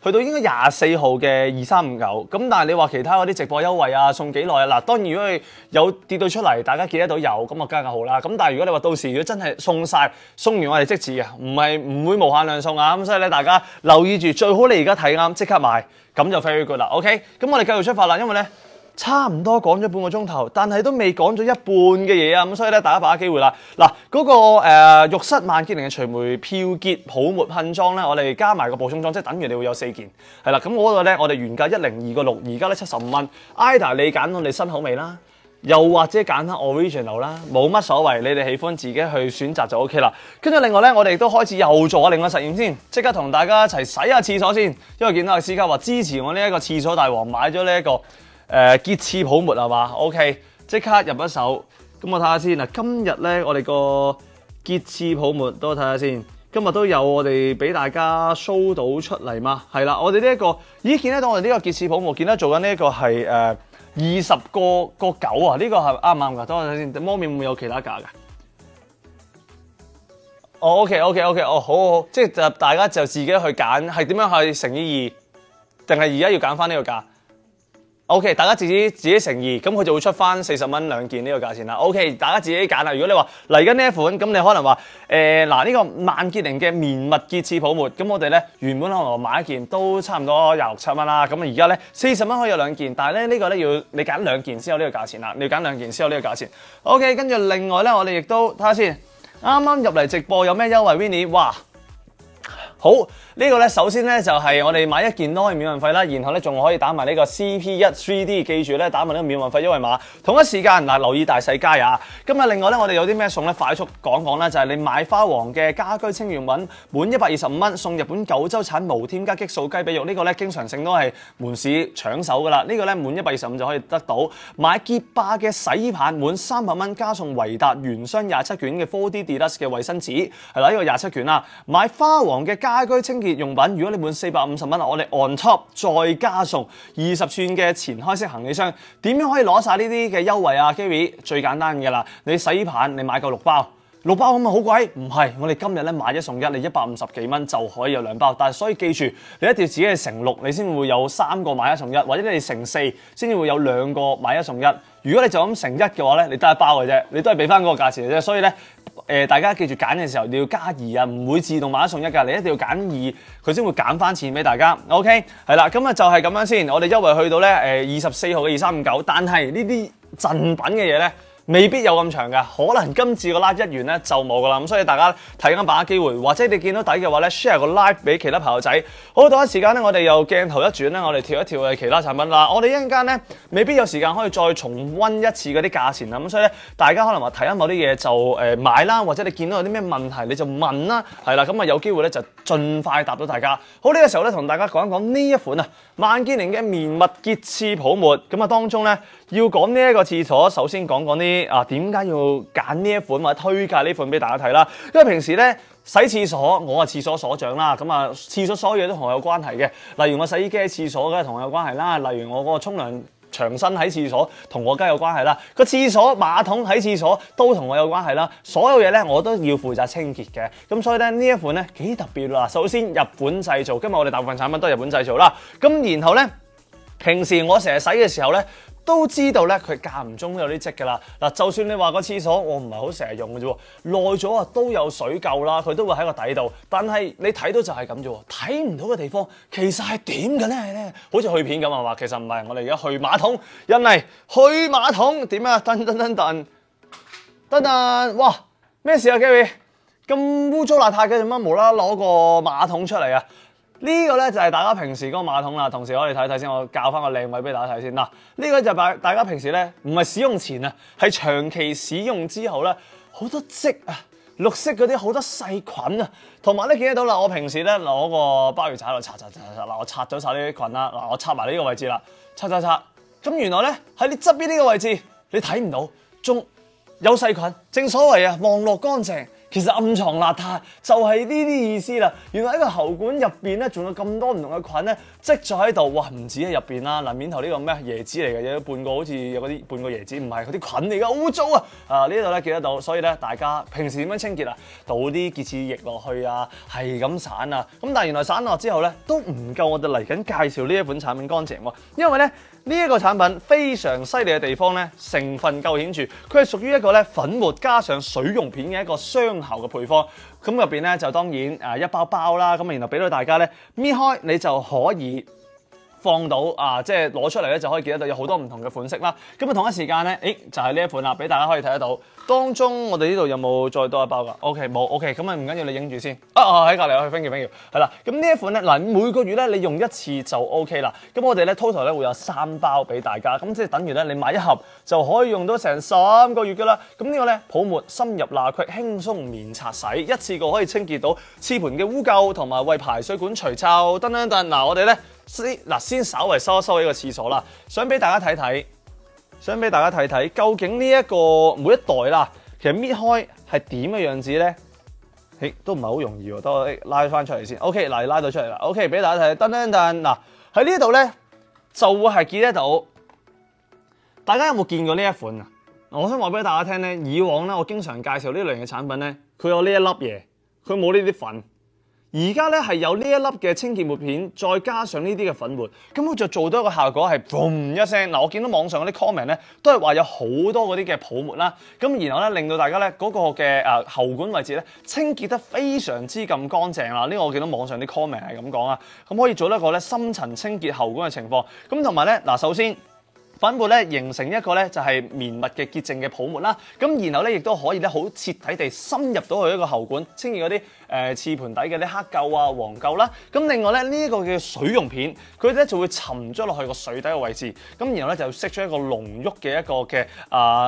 去到應該24號嘅2359，咁但係你話其他嗰啲直播優惠啊，送幾耐啊？嗱，當然如果佢有跌到出嚟，大家記得到有，咁啊更加好啦。咁但係如果你話到時如果真係送晒，送完我哋即止嘅，唔會無限量送啊。咁所以咧大家留意住，最好你而家睇啱即刻買，咁就 very good 啦。OK， 咁我哋繼續出發啦，因為咧。差唔多講咗半個鐘頭，但係都未講咗一半嘅嘢啊！咁所以咧，大家把握機會啦。嗱，嗰個浴室萬潔靈嘅除霉漂潔泡沫噴裝咧，我哋加埋個補充裝，即係等於你會有4件。係啦，咁嗰度咧，我哋原價102個6，而家咧75蚊。Ida 你揀到你新口味啦，又或者揀翻 original 啦，冇乜所謂，你哋喜歡自己去選擇就 OK 啦。跟住另外咧，我哋都開始又做另一個實驗先，即刻同大家一齊洗下廁所先，因為見到阿思嘉話支持我呢一個廁所大王買咗呢一個。潔廁泡沫係嘛 ？OK， 即刻入一手。咁我睇下先嗱，今日咧我哋個潔廁泡沫都睇下先。今日都有我哋俾大家 show 到出嚟嘛？係啦，我哋呢一個咦見得到我哋呢個潔廁泡沫，見得做緊呢一個係20個9啊？呢個係啱唔啱㗎？等我睇先，魔面會唔會有其他價㗎？哦 ，OK， 哦，好，即係就大家就自己去揀，係點樣去乘以2，定係而家要揀翻呢個價？OK， 大家自己乘以，咁佢就會出翻40蚊2件呢個價錢啦。OK， 大家自己揀啦。如果你話嚟緊呢一款，咁你可能話嗱呢個萬潔靈嘅綿密潔廁泡沫，咁我哋咧原本可能買一件都差唔多26、7蚊啦。咁而家咧40蚊可以有2件，但係咧呢個咧要你揀2件先有呢個價錢啦。你要揀2件先有呢個價錢。OK， 跟住另外咧，我哋亦都睇下先，啱啱入嚟直播有咩優惠 Winnie？ 哇！好，呢個咧首先咧就係我哋買1件都可以免運費啦，然後咧仲可以打埋呢個 CP1 3D， 記住咧打埋呢個免運費優惠碼。同一時間嗱，留意大細街啊！今日另外咧我哋有啲咩送咧，快速講講啦，就係你買花王嘅家居清潔用品滿125蚊，送日本9州產無添加激素雞髀肉，呢個咧經常性都係門市搶手噶啦。呢個咧滿125就可以得到。買潔霸嘅洗衣棒滿300蚊，加送維達原箱27卷嘅 4D Deluxe 嘅衛生紙，係啦，呢個27卷啦。買花王嘅家居清潔用品，如果你滿450蚊，我哋 on top 再加送20寸嘅前開式行李箱。點樣可以攞晒呢啲嘅優惠啊 Gary？ 最簡單嘅啦，你洗衣棒你買夠6包。6包咁咪好貴？唔係，我哋今日咧買1送1，你150幾蚊就可以有2包。但係所以記住，你一定要自己係乘6，你先會有3個買1送1，或者你哋乘4先至會有2個買1送1。如果你就咁乘1嘅話咧，你得1包嘅啫，你都係俾翻嗰個價錢嘅啫。所以咧，大家記住揀嘅時候你要加2啊，唔會自動買1送1㗎，你一定要揀2，佢先會減翻錢俾大家。OK， 係啦，咁啊就係咁樣先。我哋優惠去到咧24號嘅2359，但係呢啲贈品嘅嘢咧，未必有咁長㗎，可能今次個 live 一完咧就冇㗎啦，咁所以大家睇緊把握機會，或者你見到底嘅話咧 share 個 live 俾其他朋友仔。好，到一時間咧，我哋又鏡頭一轉咧，我哋跳一跳嘅其他產品啦。我哋一陣間咧未必有時間可以再重溫一次嗰啲價錢啦，咁所以咧大家可能話睇緊某啲嘢就買啦，或者你見到有啲咩問題你就問啦，係啦，咁啊有機會咧就盡快答到大家。好，呢個時候咧同大家講一講呢一款啊萬潔靈嘅綿密潔廁泡沫，咁啊當中咧要講呢一個廁所，首先講講啲點解要揀呢一款或者推介呢款俾大家睇啦？因為平時咧洗廁所，我係廁所所長啦，咁啊廁所所有嘢都同我有關係嘅，例如我洗衣機喺廁所梗係同我有關係啦，例如我嗰個沖涼牆身喺廁所同我梗係有關係啦，個廁所馬桶喺廁所都同我有關係啦，所有嘢咧我都要負責清潔嘅，咁所以咧呢一款咧幾特別啦。首先日本製造，今日我哋大部分產品都係日本製造啦，咁然後咧平時我成日洗嘅時候咧，都知道咧，佢間唔中都有啲積㗎啦。嗱，就算你話個廁所我唔係好成日用嘅啫喎，耐咗啊都有水垢啦，佢都會喺個底度。但係你睇到就係咁啫喎，睇唔到嘅地方其實係點嘅咧？好似去片咁係嘛？其實唔係，我哋而家去馬桶，人嚟去馬桶點啊？噔，哇！咩事啊 Gary？ 咁污糟邋遢嘅，做乜無啦啦攞個馬桶出嚟啊？呢個咧就係大家平時嗰個馬桶啦，同時我哋睇睇先，我校翻個靚位俾大家睇先。嗱，呢個就係大家平時咧唔係使用前啊，係長期使用之後咧好多積啊，綠色嗰啲好多細菌啊，同埋咧見得到啦，我平時咧攞個鮑魚刷喺度擦，嗱我擦咗晒呢啲菌啦，嗱我擦埋呢個位置啦，擦，咁原來咧喺你側邊呢個位置你睇唔到，仲有細菌，正所謂啊望落乾淨。其實暗藏邋遢就係呢啲意思啦。原來喺個喉管入邊咧，仲有咁多唔同嘅菌咧積咗喺度。哇，唔止喺入邊啦。嗱，面頭呢個咩椰子嚟嘅，有半個好似有嗰啲半個椰子，唔係嗰啲菌嚟嘅，污糟啊！呢度咧見得到，所以咧大家平時點樣清潔啊？倒啲潔廁液落去啊，係咁散啊。咁但係原來散落之後咧都唔夠我哋嚟緊介紹呢一款產品乾淨喎，因為咧呢一個產品非常犀利嘅地方咧，成分夠顯著，佢係屬於一個咧粉末加上水溶片嘅一個雙效嘅配方。咁入邊咧就當然一包包啦，咁然後俾到大家咧搣開，你就可以放到即係攞出嚟咧就可以見得到有好多唔同嘅款式啦。咁啊同一時間咧，就係呢一款啦，俾大家可以睇得到。當中我哋呢度有冇再多一包㗎 ？OK 冇 ，OK 咁啊唔緊要，你影住先。喺隔離我去 thank you，係啦。咁呢一款咧嗱，每個月咧你用一次就 OK 啦。咁我哋咧 total 咧會有3包俾大家，咁即係等於咧你買一盒就可以用到成3個月㗎啦。咁呢個咧泡沫深入罅隙，輕鬆棉擦洗，一次過可以清潔到廁盤嘅污垢同埋為排水管除臭。嗱，我哋咧先稍為收一收呢個廁所啦，想俾大家睇睇，究竟呢一個每一袋啦，其實搣開係點嘅樣子咧？都唔係好容易喎，等我拉翻出嚟先。OK， 嗱，拉到出嚟啦。OK， 俾大家睇，嗱喺呢度咧就會係見得到。大家有冇見過呢一款啊？我想話俾大家聽咧，以往咧我經常介紹呢類型嘅產品咧，佢有呢一粒嘢，佢冇呢啲粉。而家咧係有呢一粒嘅清潔抹片，再加上呢啲嘅粉末，咁佢就做到一個效果係 boom 一聲。嗱，我見到網上嗰啲 comment 咧，都係話有好多嗰啲嘅泡沫啦，咁然後咧令到大家咧嗰個嘅喉管位置咧清潔得非常之咁乾淨啦。呢個我見到網上啲 comment 係咁講啊，咁可以做一個咧深層清潔喉管嘅情況。咁同埋咧嗱，首先粉末咧形成一個咧就係綿密嘅潔淨嘅泡沫啦，咁然後咧亦都可以咧好徹底地深入到去一個喉管，清潔嗰啲廁盤底嘅啲黑垢啊、黃垢啦。咁另外咧呢一個嘅水溶片，佢咧就會沉咗落去個水底嘅位置，咁然後咧就釋出一個濃郁嘅一個嘅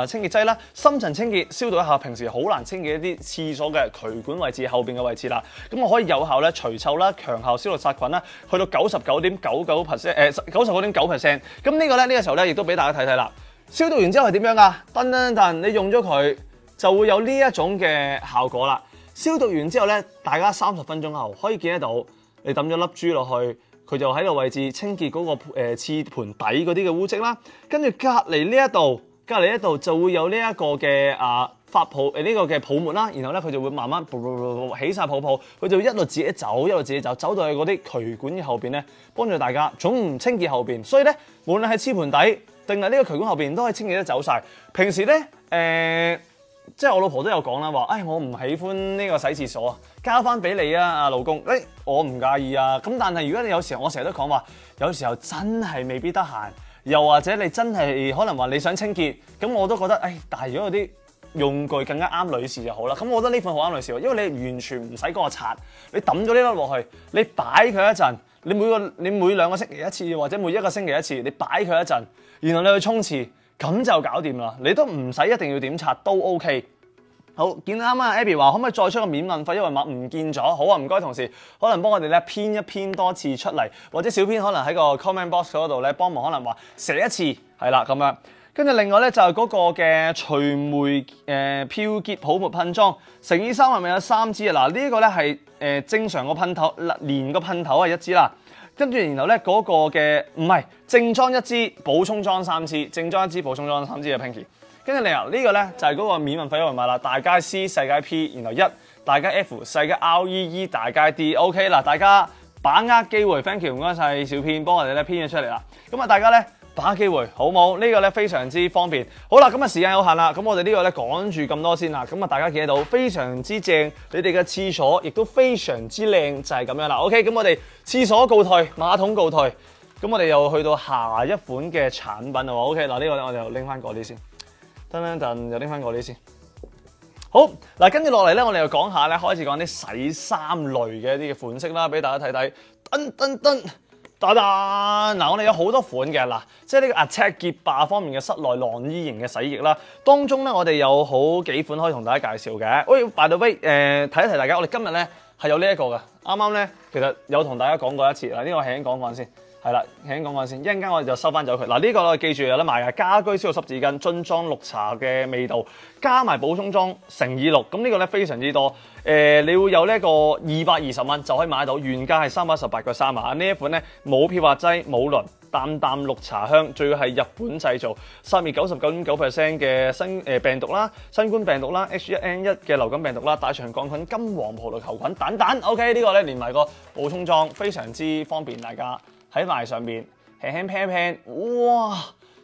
清潔劑啦，深層清潔消毒一下平時好難清潔一啲廁所嘅渠管位置後邊嘅位置啦。咁我可以有效咧除臭啦、強效消毒殺菌啦，去到99.99%， 99.9%。咁呢個時候咧亦都俾大家睇睇啦。消毒完之後係點樣㗎？你用咗佢就會有呢一種嘅效果啦。消毒完之後咧，大家30分鐘後可以見得到，你抌咗粒珠落去，佢就喺個位置清潔嗰個廁盤底嗰啲嘅污漬啦。跟住隔離呢一度就會有呢一個嘅發泡呢個嘅泡沫啦。然後咧佢就會慢慢起晒泡泡，佢就一路自己走，走到去嗰啲渠管嘅後邊咧，幫助大家總唔清潔後邊。所以咧，無論係廁盤底定係呢個渠管後邊，都可以清潔得走晒。平時咧即係我老婆都有講啦，話我唔喜歡呢個洗廁所啊，交翻俾你啊，老公，我唔介意啊。咁但係如果你有時候，我成日都講話，有時候真係未必得閒，又或者你真係可能話你想清潔，咁我都覺得但係如果有啲用具更加啱女士就好啦。咁我覺得呢款好啱女士喎，因為你完全唔使嗰個刷，你抌咗呢粒落去，你擺佢一陣，你每2個星期一次，或者每1個星期一次，你擺佢一陣，然後你去沖廁。咁就搞掂啦，你都唔使一定要點刷都 OK。好，見啱啱 Abby 話可唔可以再出個免運費優惠碼？唔見咗，好啊，唔該同事，可能幫我哋咧編一編多次出嚟，或者小編可能喺個 comment box 嗰度咧幫忙，可能話寫一次係啦咁樣。跟住另外咧就係嗰個嘅除霉漂潔泡沫噴裝，乘以3入面有3支啊！嗱，呢個咧係正常個噴頭，連個噴頭係1支啦。跟住然後咧嗰個嘅唔係正裝1支，補充裝3支，正裝1支，補充裝3支嘅 Pinky。跟住另外呢個咧就係嗰個免運費優惠碼啦，大街 C 細街 P， 然後1大街 F 細街 REE 大街 D。OK 嗱，大家把握機會 ，thank you 唔該晒小編幫我哋咧編咗出嚟啦。咁啊，大家咧把握機會好冇？呢個咧非常之方便。好啦，咁啊時間有限啦，咁我哋呢個咧趕住咁多先啦。咁啊大家見得到非常之正，你哋嘅廁所亦都非常之靚，就係咁樣啦。OK， 咁我哋廁所告退，馬桶告退。咁我哋又去到下一款嘅產品啦。OK， 嗱呢個我哋又拎翻嗰啲先，等又拎翻嗰啲先。好嗱，跟住落嚟咧，我哋又講下咧，開始講啲洗衫類嘅一啲嘅款式啦，俾大家睇睇。嗱，我哋有好多款嘅嗱，即係呢個 Attack 潔霸方面嘅室內晾衣型嘅洗衣液啦。當中咧，我哋有好幾款可以同大家介紹嘅。喂，by the way，提一提大家，我哋今日咧係有呢一個嘅。啱啱咧，其實有同大家講過一次嗱，呢個輕輕講講先。係啦，輕輕講講先，一陣間我哋就收翻走佢。嗱，呢個我記住有得賣嘅，家居消毒濕紙巾，樽裝綠茶嘅味道，加埋補充裝乘以6，咁呢個咧非常之多。你會有呢一個220蚊就可以買到，原價係318.3啊。呢一款咧冇漂滑劑，冇輪，淡淡綠茶香，仲要係日本製造，殺滅99.9% 嘅病毒啦，新冠病毒啦，H1N1 嘅流感病毒啦，大腸桿菌、金黃葡萄球菌等等。OK， 呢個咧連埋個補充裝，非常之方便大家。喺埋上面輕輕拼一拼，哇，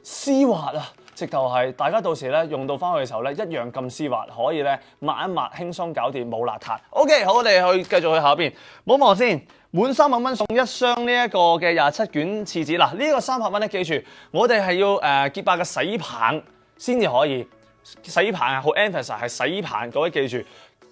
絲滑啊！直頭係大家到時咧用到翻去嘅時候咧，一樣咁絲滑，可以咧抹一抹，輕鬆搞掂，冇邋遢。OK， 好，我哋繼續去下邊，冇望先，滿300蚊送1箱呢一個嘅27卷廁紙。嗱，呢個300蚊咧，記住我哋係要潔霸嘅洗棒先至可以，洗棒啊，好 emphasize 係洗棒，各位記住。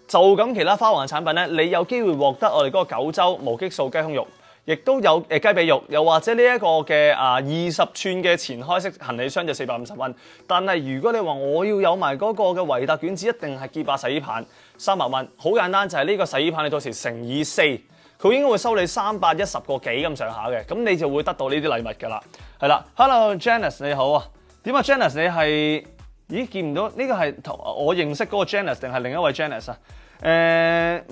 就咁其他花王嘅產品咧，你有機會獲得我哋嗰個九州無激素雞胸肉。亦都有雞髀肉，又或者呢一個嘅20寸嘅前開式行李箱就450蚊。但係如果你話我要有埋嗰個嘅維達卷紙，一定係潔霸洗衣棒300蚊。好簡單，就係呢個洗衣棒你到時乘以4，佢應該會收你310個幾咁上下嘅，咁你就會得到呢啲禮物㗎啦。係啦 ，Hello Janice 你好啊，點啊 Janice 你係？咦見唔到呢個係我認識嗰個 Janice 定係另一位 Janice 啊？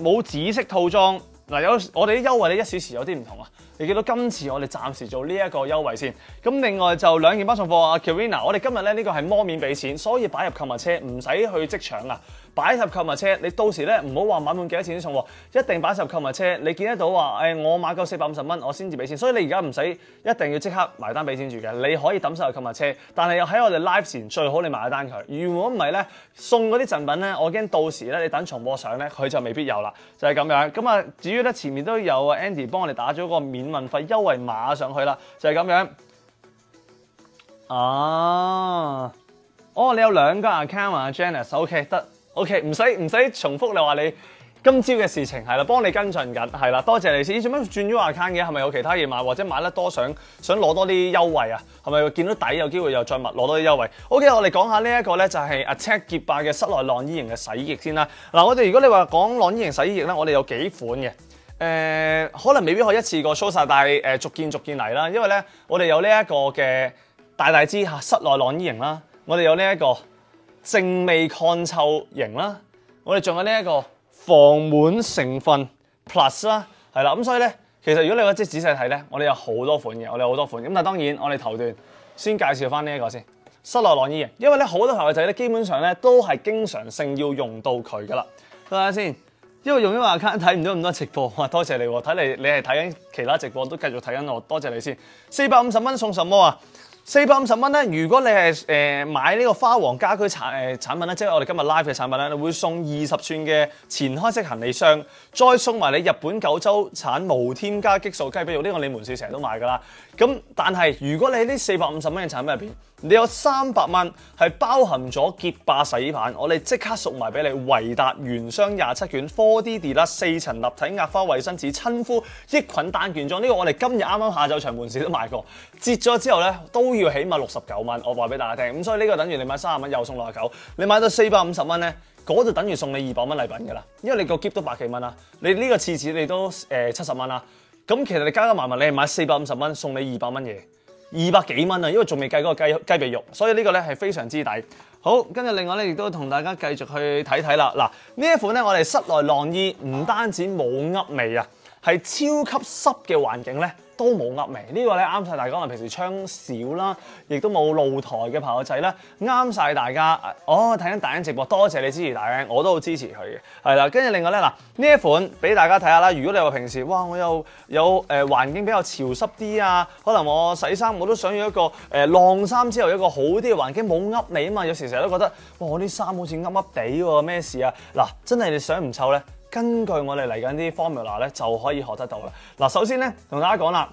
冇紫色套裝。嗱，我哋啲優惠咧1小時有啲唔同啊！你見到今次我哋暫時做呢一個優惠先，咁另外就2件包送貨啊 Karina， 我哋今日咧呢個係摸面俾錢，所以擺入購物車唔使去即搶啊！擺入購物車，你到時咧唔好話買滿幾多錢先送喎，一定擺入購物車。你見得到話我買夠450蚊我先至俾錢，所以你而家唔使一定要即刻埋單俾錢住嘅，你可以抌晒入購物車，但係又喺我哋 live 前最好你埋單佢。如果唔係咧，送嗰啲贈品咧，我驚到時咧你等重播上咧佢就未必有啦，就係咁樣。咁啊，至於咧前面都有 Andy 幫我哋打咗個免運費優惠碼上去啦，就係咁樣。你有2個 account 啊 ，Janice，OK 得。OK， 唔使重複你話你今朝嘅事情係啦，幫你跟進緊係啦，多謝你先。做咩轉咗 account 嘅？係咪有其他嘢買，或者買得多想攞多啲優惠啊？係咪見到底有機會又再攞多啲優惠 ？OK， 我哋講下呢一個咧就係 Attack 潔霸嘅室內晾衣型嘅洗衣液先啦。嗱，我哋如果你話講晾衣型洗衣液咧，我哋有幾款嘅。可能未必可以一次過 show 晒，但係逐件嚟啦。因為咧，我哋有呢一個嘅大支室內晾衣型啦，我哋有呢一個淨味抗臭型啦，我哋仲有呢一個防蟎成分 Plus 啦，係啦。咁所以咧，其實如果你話即係仔細睇咧，我哋有好多款嘅，我哋有好多款。咁但係當然，我哋頭段先介紹翻呢一個先室內晾衣型，因為咧好多朋友仔咧基本上咧都係經常性要用到佢噶啦。睇下先。因為用咗個 account 睇唔到咁多直播，哇！多謝你喎，睇嚟你係睇緊其他直播都繼續睇緊我，多謝你先。450蚊送什麼啊？450蚊咧，如果你係買呢個花王家居產品咧，即係我哋今日 live 嘅產品咧，你會送20寸嘅前開式行李箱，再送埋你日本九州產無添加激素雞髀肉，呢個你門市成日都買㗎啦。咁但係如果你喺呢450蚊嘅產品入邊，你有300蚊係包含咗潔霸洗衣棒，我哋即刻送埋俾你維達原箱27卷 4D Deluxe 4層立體壓花衛生紙親膚抑菌單卷裝，呢個我哋今日啱啱下晝場門市都賣過，折咗之後咧都要起碼69蚊，我話俾大家聽。咁所以呢個等於你買30蚊又送69，你買到450蚊咧，嗰就等於送你200蚊禮品㗎啦，因為你個喼都百幾蚊啦，你呢個廁紙你都70蚊啦，咁其實你加加埋埋你係買450蚊送你200蚊嘢。200幾蚊啊，因為仲未計嗰個雞髀肉，所以呢個咧係非常之抵。好，跟住另外咧亦都同大家繼續去睇睇啦。嗱，呢一款咧我哋室內晾衣唔單止冇噏味啊，係超級濕嘅環境咧都冇噏味。呢個咧啱晒大家，可能平時窗少啦，亦都冇露台嘅朋友仔啦，啱晒大家。睇緊大英直播，多謝你支持大英，我都好支持佢嘅。係啦，跟住另外咧嗱，呢一款俾大家睇下啦。如果你話平時哇，我又有環境比較潮濕啲啊，可能我洗衫我都想要一個晾衫之後一個好啲嘅環境，冇噏味啊嘛。有時成日都覺得哇，我啲衫好似噏噏地喎，咩事啊？嗱，真係你想唔臭咧？根據我哋嚟緊啲 formula 咧，就可以學得到啦。嗱，首先咧，同大家講啦，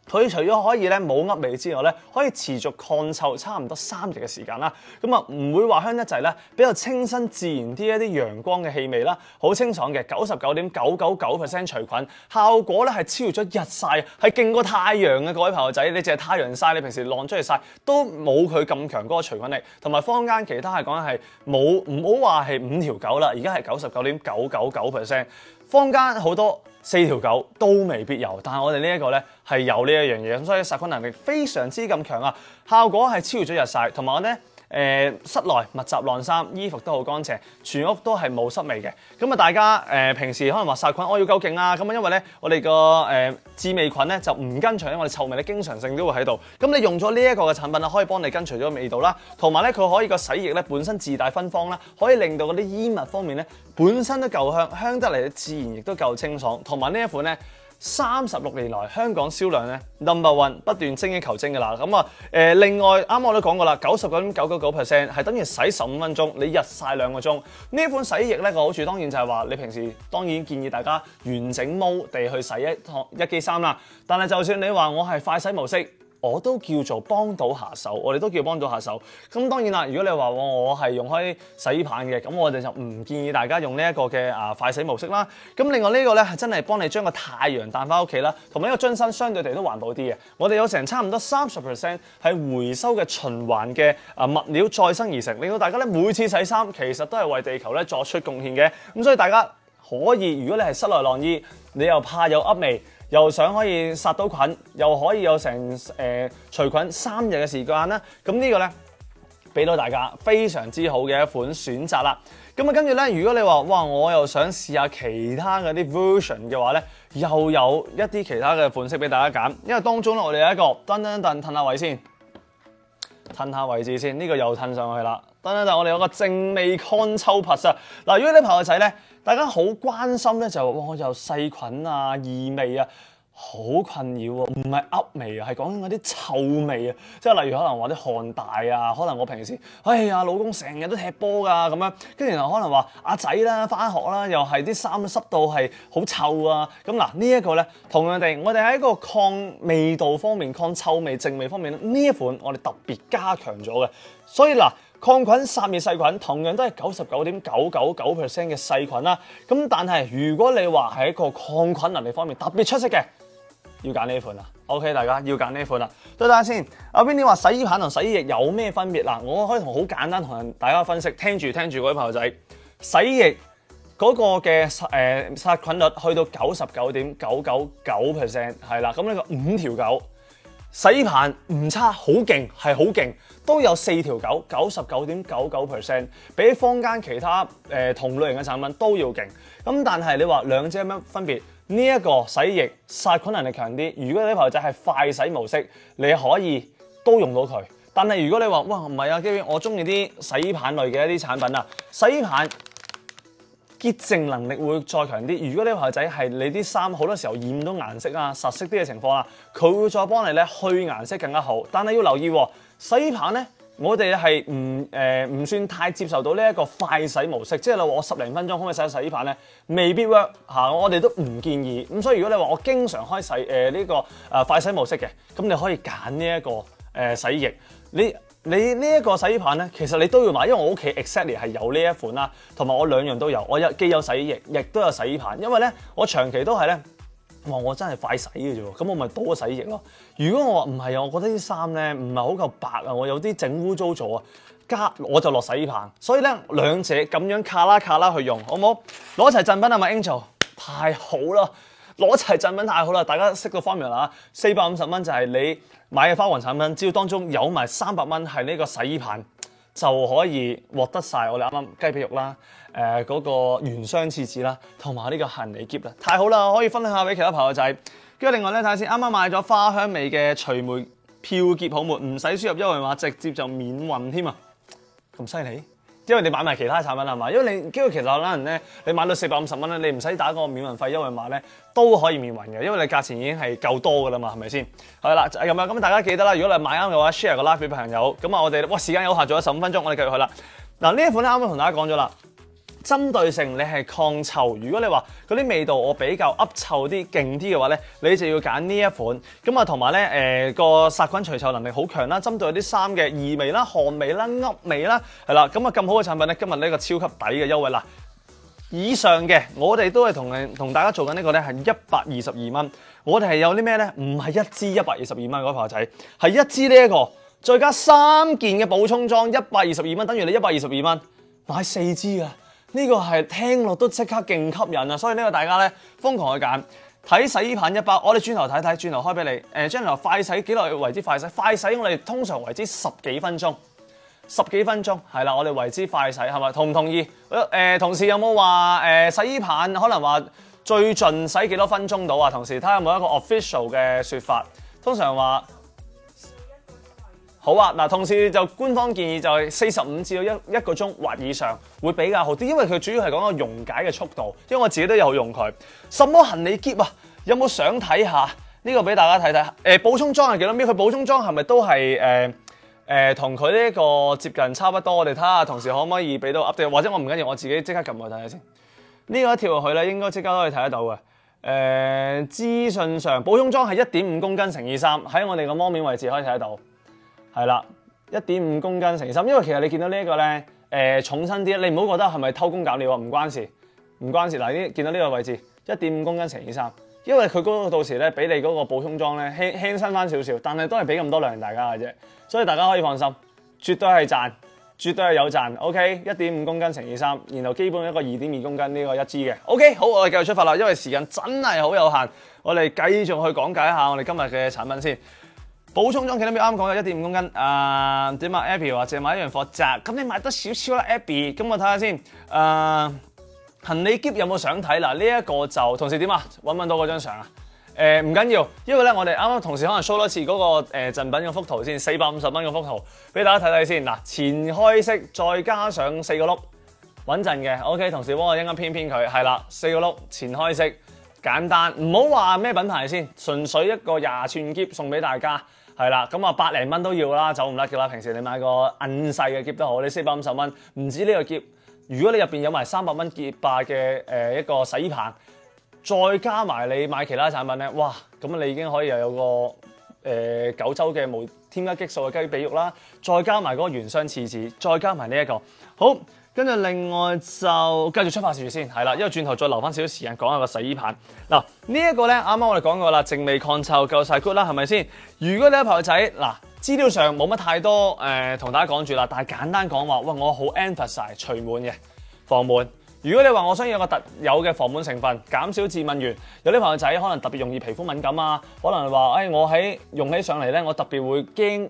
佢除咗可以咧冇噏味之外咧，可以持續抗臭差唔多3日嘅時間啦。咁啊，唔會話香得滯咧，比較清新自然啲一啲陽光嘅氣味啦，好清爽嘅99.999% 除菌效果咧係超越咗日曬，係勁過太陽嘅各位朋友仔。你淨係太陽曬，你平時晾出去曬都冇佢咁強嗰個除菌力。同埋坊間其他係講係冇，唔好話係5條9啦，而家係99.999%。坊間好多4條9都未必有，但係我哋呢一個咧係有呢一樣嘢，咁所以殺菌能力非常之咁強啊！效果係超越咗日曬，同埋我咧室內密集晾衫，衣服都好乾淨，全屋都係冇濕味嘅。咁啊，大家平時可能話殺菌，我要夠勁啊！咁啊，因為咧我哋個致味菌咧就唔跟隨咧，我哋臭味咧經常性都會喺度。咁你用咗呢一個嘅產品啦，可以幫你跟隨咗味道啦，同埋咧佢可以個洗液咧本身自帶芬芳啦，可以令到嗰啲衣物方面咧本身都夠香，香得嚟自然亦都夠清爽。同埋呢一款咧36年來香港銷量咧 No.1 不斷精益求精㗎啦。咁啊另外啱我都講過啦，99.999% 係等於洗15分鐘，你日曬2個鐘。呢一款洗衣液咧個好處當然就係話你平時當然建議大家完整毛地去洗一機衫啦。但係就算你話我係快洗模式，我都叫做幫到下手，我哋都叫幫到下手。咁當然啦，如果你話我係用開洗衣棒嘅，咁我哋就唔建議大家用呢一個嘅快洗模式啦。咁另外呢個咧係真係幫你將個太陽帶翻屋企啦，同埋呢個樽身相對地都環保啲嘅。我哋有成差唔多30% 係回收嘅循環嘅物料再生而成，令到大家咧每次洗衫其實都係為地球咧作出貢獻嘅。咁所以大家可以，如果你係室內晾衣，你又怕有噏味，又想可以殺到菌，又可以有成除菌3日嘅時間啦。咁呢個咧俾到大家非常之好嘅一款選擇啦。咁啊，跟住咧，如果你話哇，我又想試下其他嗰啲 version 嘅話咧，又有一啲其他嘅款式俾大家揀。因為當中咧，我哋有一個褪下位先，褪下位置先，呢個又褪上去啦。我哋有個正味抗臭拍實。嗱，如果啲朋友仔咧，大家好關心咧，就哇有細菌啊、異味啊，好困擾喎，唔係噏味啊，係講緊嗰啲臭味啊，即係例如可能話啲汗大啊，可能我平時哎呀老公成日都踢波㗎咁樣，跟住然後可能話阿仔啦返學啦，又係啲衫濕到係好臭啊，咁嗱呢一個咧，同樣地，我哋喺個抗味道方面、抗臭味、淨味方面呢一款我哋特別加強咗嘅，所以嗱。抗菌殺滅細菌，同樣都係99.999% 嘅細菌啦。咁但係如果你話係一個抗菌能力方面特別出色嘅，要揀呢款啦。OK， 大家要揀呢款啦。對大家先，阿 Vinny 話洗衣棒同洗衣液有咩分別嗱？我可以好簡單同大家分析，聽住各位朋友仔，洗衣液嗰個嘅殺菌率去到99.999%係啦。咁呢個5條9。洗衣棒唔差，好勁，係好勁，都有4條9 99.99%，比坊間其他同類型嘅產品都要勁。咁但係你話兩者有咩分別？呢一個洗衣液殺菌能力強啲，如果你啲朋友仔係快洗模式，你可以都用到佢。但係如果你話哇唔係啊，基本我中意啲洗衣棒類嘅一啲產品啊，洗衣棒潔淨能力會再強啲。如果你朋友仔係你啲衫好多時候染到顏色啊、實色啲嘅情況啦，佢會再幫你咧去顏色更加好。但係要留意喎，洗衣棒咧，我哋係唔算太接受到呢一個快洗模式，即係你話我10零分鐘可唔可以洗洗衣棒咧？未必 work 嚇，我哋都唔建議。咁所以如果你話我經常開洗呢個快洗模式嘅，咁你可以揀呢一個洗衣液。你呢一個洗衣棒咧，其實你都要買，因為我屋企 exactly 係有呢一款啦，同埋我兩樣都有，我既有洗衣液，亦都有洗衣棒，因為咧我長期都係咧，我真係快洗嘅啫喎，咁我咪倒個洗衣液咯。如果我話唔係啊，我覺得啲衫咧唔係好夠白啊，我有啲整污糟咗啊，我就落洗衣棒，所以咧兩者咁樣卡啦去用，好唔好？攞齊贈品係咪 Angel？太好啦！攞齊贈品太好啦！大家識個 formula 啦，450蚊就係你買嘅花王產品，只要當中有埋300蚊係呢個洗衣棒，就可以獲得晒我哋啱啱雞髀肉啦、嗰個原雙廁紙啦，同埋呢個行李篋啦，太好啦！可以分享下俾其他朋友仔。跟住另外咧睇下先，啱啱買咗花香味嘅除霉漂潔泡沫，唔使輸入優惠碼，直接就免運添啊！咁犀利？因為你買埋其他產品係嘛？因為你其實可能咧，你買到450蚊咧，你唔使打個免運費優惠碼咧，都可以免運嘅，因為你價錢已經係夠多噶啦嘛，係咪先？係啦，就係咁樣。咁大家記得啦，如果你買啱嘅話 ，share 個 like 俾朋友。咁啊，我哋時間有限，仲有15分鐘，我哋繼續去啦。嗱，呢一款咧啱啱同大家講咗啦。針對性你係抗臭，如果你話嗰啲味道我比較噏臭啲、勁啲嘅話咧，你就要揀呢一款。咁啊，同埋咧個殺菌除臭能力好強啦，針對啲衫嘅異味啦、汗味啦、噏味啦，係啦。咁啊咁好嘅產品咧，今日呢個超級抵嘅優惠啦。以上嘅我哋都係同大家做緊呢個咧係122蚊。我哋係有啲咩咧？唔係一支122蚊嗰個仔，係一支呢一個，再加3件嘅補充裝122蚊，等於你122蚊買4支啊！呢個係聽落都即刻勁吸引啊！所以呢個大家咧瘋狂去揀，睇洗衣棒一包，我哋轉頭睇睇，轉頭開俾你。轉頭快洗幾耐為之快洗？快洗我哋通常為之10幾分鐘，10幾分鐘係啦，我哋為之快洗係咪？同唔同意？同事有冇話洗衣棒可能話最盡洗幾多分鐘到啊？同事睇下有冇一個 official 嘅説法，通常話。好啊，嗱，同時就官方建議就係45至到一個鐘或以上會比較好啲，因為佢主要係講個溶解嘅速度，因為我自己都有用佢。什麼行李篋啊？有冇想睇下呢個俾大家睇睇？補充裝係幾多 ml？佢補充裝係咪都係同佢呢個接近差不多？我哋睇下同事可唔可以俾到 update，或者我唔緊要，我自己即刻撳去睇下先。呢個一跳落去咧，應該即刻都可以睇得到嘅。資訊上補充裝係1.5公斤乘以3，喺我哋個摸面位置可以睇得到。係啦，1.5公斤乘以3，因為其實你見到呢一個咧，重身啲，你唔好覺得係咪偷工減料啊？唔關事，唔關事。嗱，見到呢個位置1.5公斤乘以3，因為佢嗰個到時咧俾你嗰個補充裝咧輕身翻少少，但係都係俾咁多量大家嘅啫，所以大家可以放心，絕對係賺，絕對係有賺。OK，1.5公斤乘以3，然後基本一個2.2公斤呢個一支嘅。OK， 好，我哋繼續出發啦，因為時間真係好有限，我哋繼續去講解一下我哋今日嘅產品先。補充裝幾多秒？啱講嘅1.5公斤。點啊 ？Abby 話淨買一樣貨咋？咁你買多少少啦 ，Abby。咁我睇下先。行李篋有冇相睇？嗱，呢一個就同事點啊？揾唔揾到嗰張相啊？唔緊要，因為咧我哋啱啱同事可能 show 多次嗰個贈品嘅幅圖先，450蚊嘅幅圖俾大家睇睇先。嗱，前開式再加上4個轆，穩陣嘅。OK， 同事幫我一陣偏佢，係啦，4個轆前開式，簡單，唔好話咩品牌先，純粹一個20寸篋送俾大家。係啦，咁啊100零蚊都要啦，走唔甩嘅啦。平時你買個細嘅篋都好，你450蚊唔止呢個篋。如果你入邊有埋300蚊潔霸嘅一個洗衣棒，再加埋你買其他產品咧，哇！咁你已經可以又有個9周嘅無添加激素嘅雞髀肉啦，再加埋嗰個原雙廁紙，再加埋呢一個好。跟住另外就繼續出發住先，係啦，因為轉頭再留翻少少時間講下個洗衣棒。嗱，呢一個咧，啱啱我哋講過啦，淨味抗臭夠晒 good 啦，係咪先？如果你一朋友仔嗱，資料上冇乜太多同大家講住啦，但係簡單講話，喂，我好 emphasize 除蟎嘅防蟎。如果你話我想要個特有嘅防蟎成分，減少致敏源，有啲朋友仔可能特別容易皮膚敏感啊，可能話我喺用起上嚟咧，我特別會驚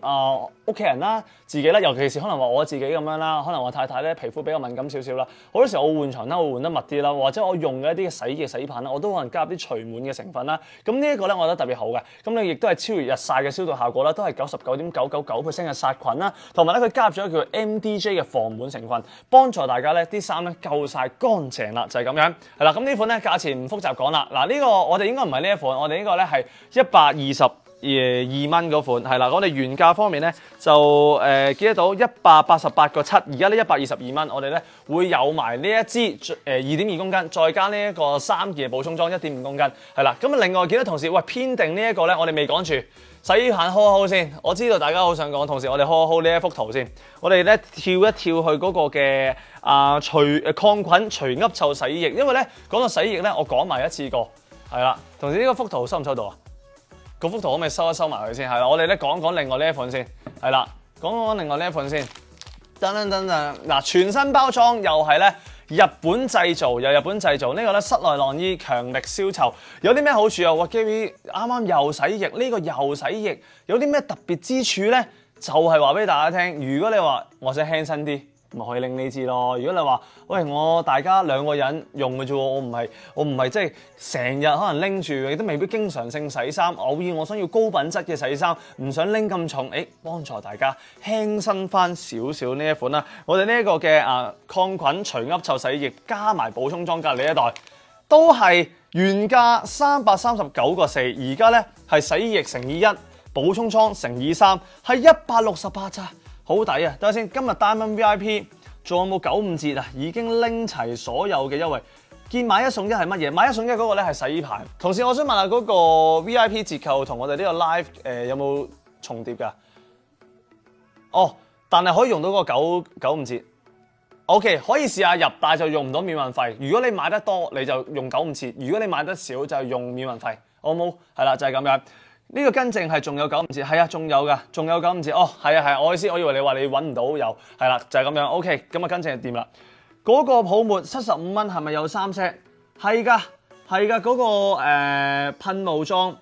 屋企人啦、自己啦，尤其是可能話我自己咁樣啦，可能我太太咧皮膚比較敏感少少啦，好多時候我換床啦，我換得密啲啦，或者我用嘅一啲洗衣嘅洗衣棒啦，我都可能加入啲除蟎嘅成分啦。咁呢一個咧，我覺得特別好嘅。咁你亦都係超越日曬嘅消毒效果啦，都係99.999% 嘅殺菌啦，同埋咧佢加入咗叫 MDJ 嘅防蟎成分，幫助大家咧啲衫咧夠晒乾淨啦，就係咁樣。係啦，咁呢款咧價錢唔複雜講啦。嗱，呢個我哋應該唔係呢一款，我哋呢個咧係122蚊嗰款，係啦。我哋原價方面咧就記得到188.7，而家呢122蚊，我哋咧會有埋呢一支2.2公斤，再加呢一個3件補充裝1.5公斤，係啦。咁啊，另外見到同事喂編定呢一個咧，我哋未講住洗衣棒，hold 先。我知道大家好想講，同時我哋 hold 呢一幅圖先。我哋咧跳一跳去嗰個嘅抗菌除噏臭洗衣液，因為咧講到洗衣液咧，我講埋一次過，係啦。同時呢個幅圖收唔收到啊？嗰幅圖可唔可以收一收埋佢先？係啦，我哋咧講講另外呢一款先，係啦，講講另外呢一款先。等，嗱，全新包裝又係咧日本製造，由日本製造呢個咧室內晾衣強力消臭，有啲咩好處啊？哇 Gary 啱啱又洗液，呢個又洗液，有啲咩特別之處咧？就係話俾大家聽，如果你話我想輕身啲，咪可以拎呢支咯。如果你話喂大家2個人用嘅啫喎，我唔係即係成日可能拎住，亦都未必經常性洗衫。偶爾我想要高品質嘅洗衫，唔想拎咁重，幫助大家輕身翻少少呢一款啦。我哋呢一個嘅抗菌除噏臭洗液加埋補充裝隔離呢一袋，都係原價339個4，而家咧係洗衣液乘以1，補充裝乘以3，係168咋。好抵啊！等下先，今日 Diamond VIP 仲有冇95折啊？已經拎齊所有嘅優惠。見買1送1係乜嘢？買1送1嗰個咧係洗衣棒。同時我想問下嗰個 VIP 折扣同我哋呢個 live 有冇重疊㗎？哦，但係可以用到嗰個95折。OK， 可以試下入，但係就用唔到免運費。如果你買得多，你就用95折；如果你買得少，就用免運費。好冇？係啦，就係咁樣。呢個更正係仲有95折，係啊，仲有㗎，仲有95折。哦，係啊，我意思，我以為你話你揾唔到有，係啦，就係咁樣。OK，咁啊更正就掂啦。嗰個泡沫75蚊係咪有3 set？係㗎，係㗎，嗰個噴霧裝，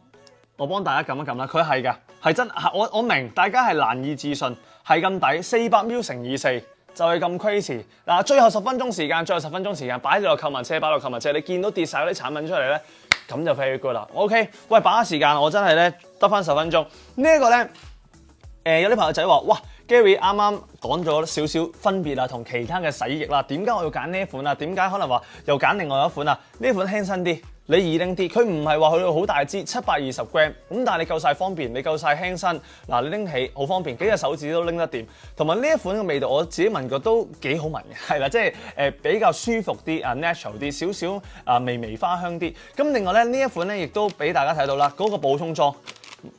我幫大家撳一撳啦。佢係㗎，係真，我明，大家係難以置信，係咁抵，400ml乘以4。就係咁 crazy 嗱，最後10分鐘時間，擺咗落購物車，你見到跌晒嗰啲產品出嚟咧，咁就 very good 啦。OK， 喂，把握時間，我真係咧得翻10分鐘。呢一個咧，有啲朋友仔話，哇 ，Gary 啱啱講咗少少分別啊，同其他嘅洗液啦，點解我要揀呢一款啊？點解可能話又揀另外一款啊？呢款輕身啲。你易拎啲，佢唔係話去到好大支，720g，咁但係你夠晒方便，你夠晒輕身，嗱你拎起好方便，幾隻手指都拎得掂。同埋呢一款嘅味道，我自己聞過都幾好聞嘅，係啦，即係比較舒服啲natural 啲，少少微花香啲。咁另外咧呢一款咧亦都俾大家睇到啦，嗰個補充裝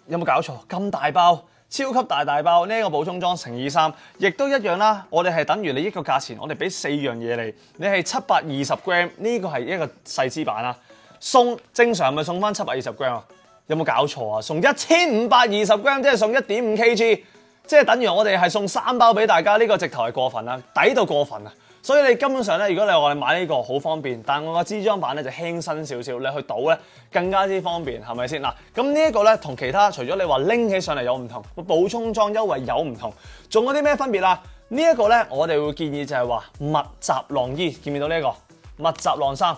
有冇搞錯？咁大包，超級大包，呢一個補充裝乘以3，亦都一樣啦。我哋係等於你一個價錢，我哋俾4樣嘢你係720g，呢個係一個細支版啦。送正常咪送翻720g啊？有冇搞錯啊？送1520g，即係送1.5 kg， 即係等於我哋係送3包俾大家，呢個直頭係過分啦，抵到過分啊！所以你根本上咧，如果你話你買呢個好方便，但我個支裝版咧就輕身少少，你去倒咧更加之方便，係咪先嗱？咁呢一個咧同其他除咗你話拎起上嚟有唔同，補充裝優惠有唔同，仲有啲咩分別啦？呢一個咧我哋會建議就係話密集晾衣，見唔見到呢一個密集晾衫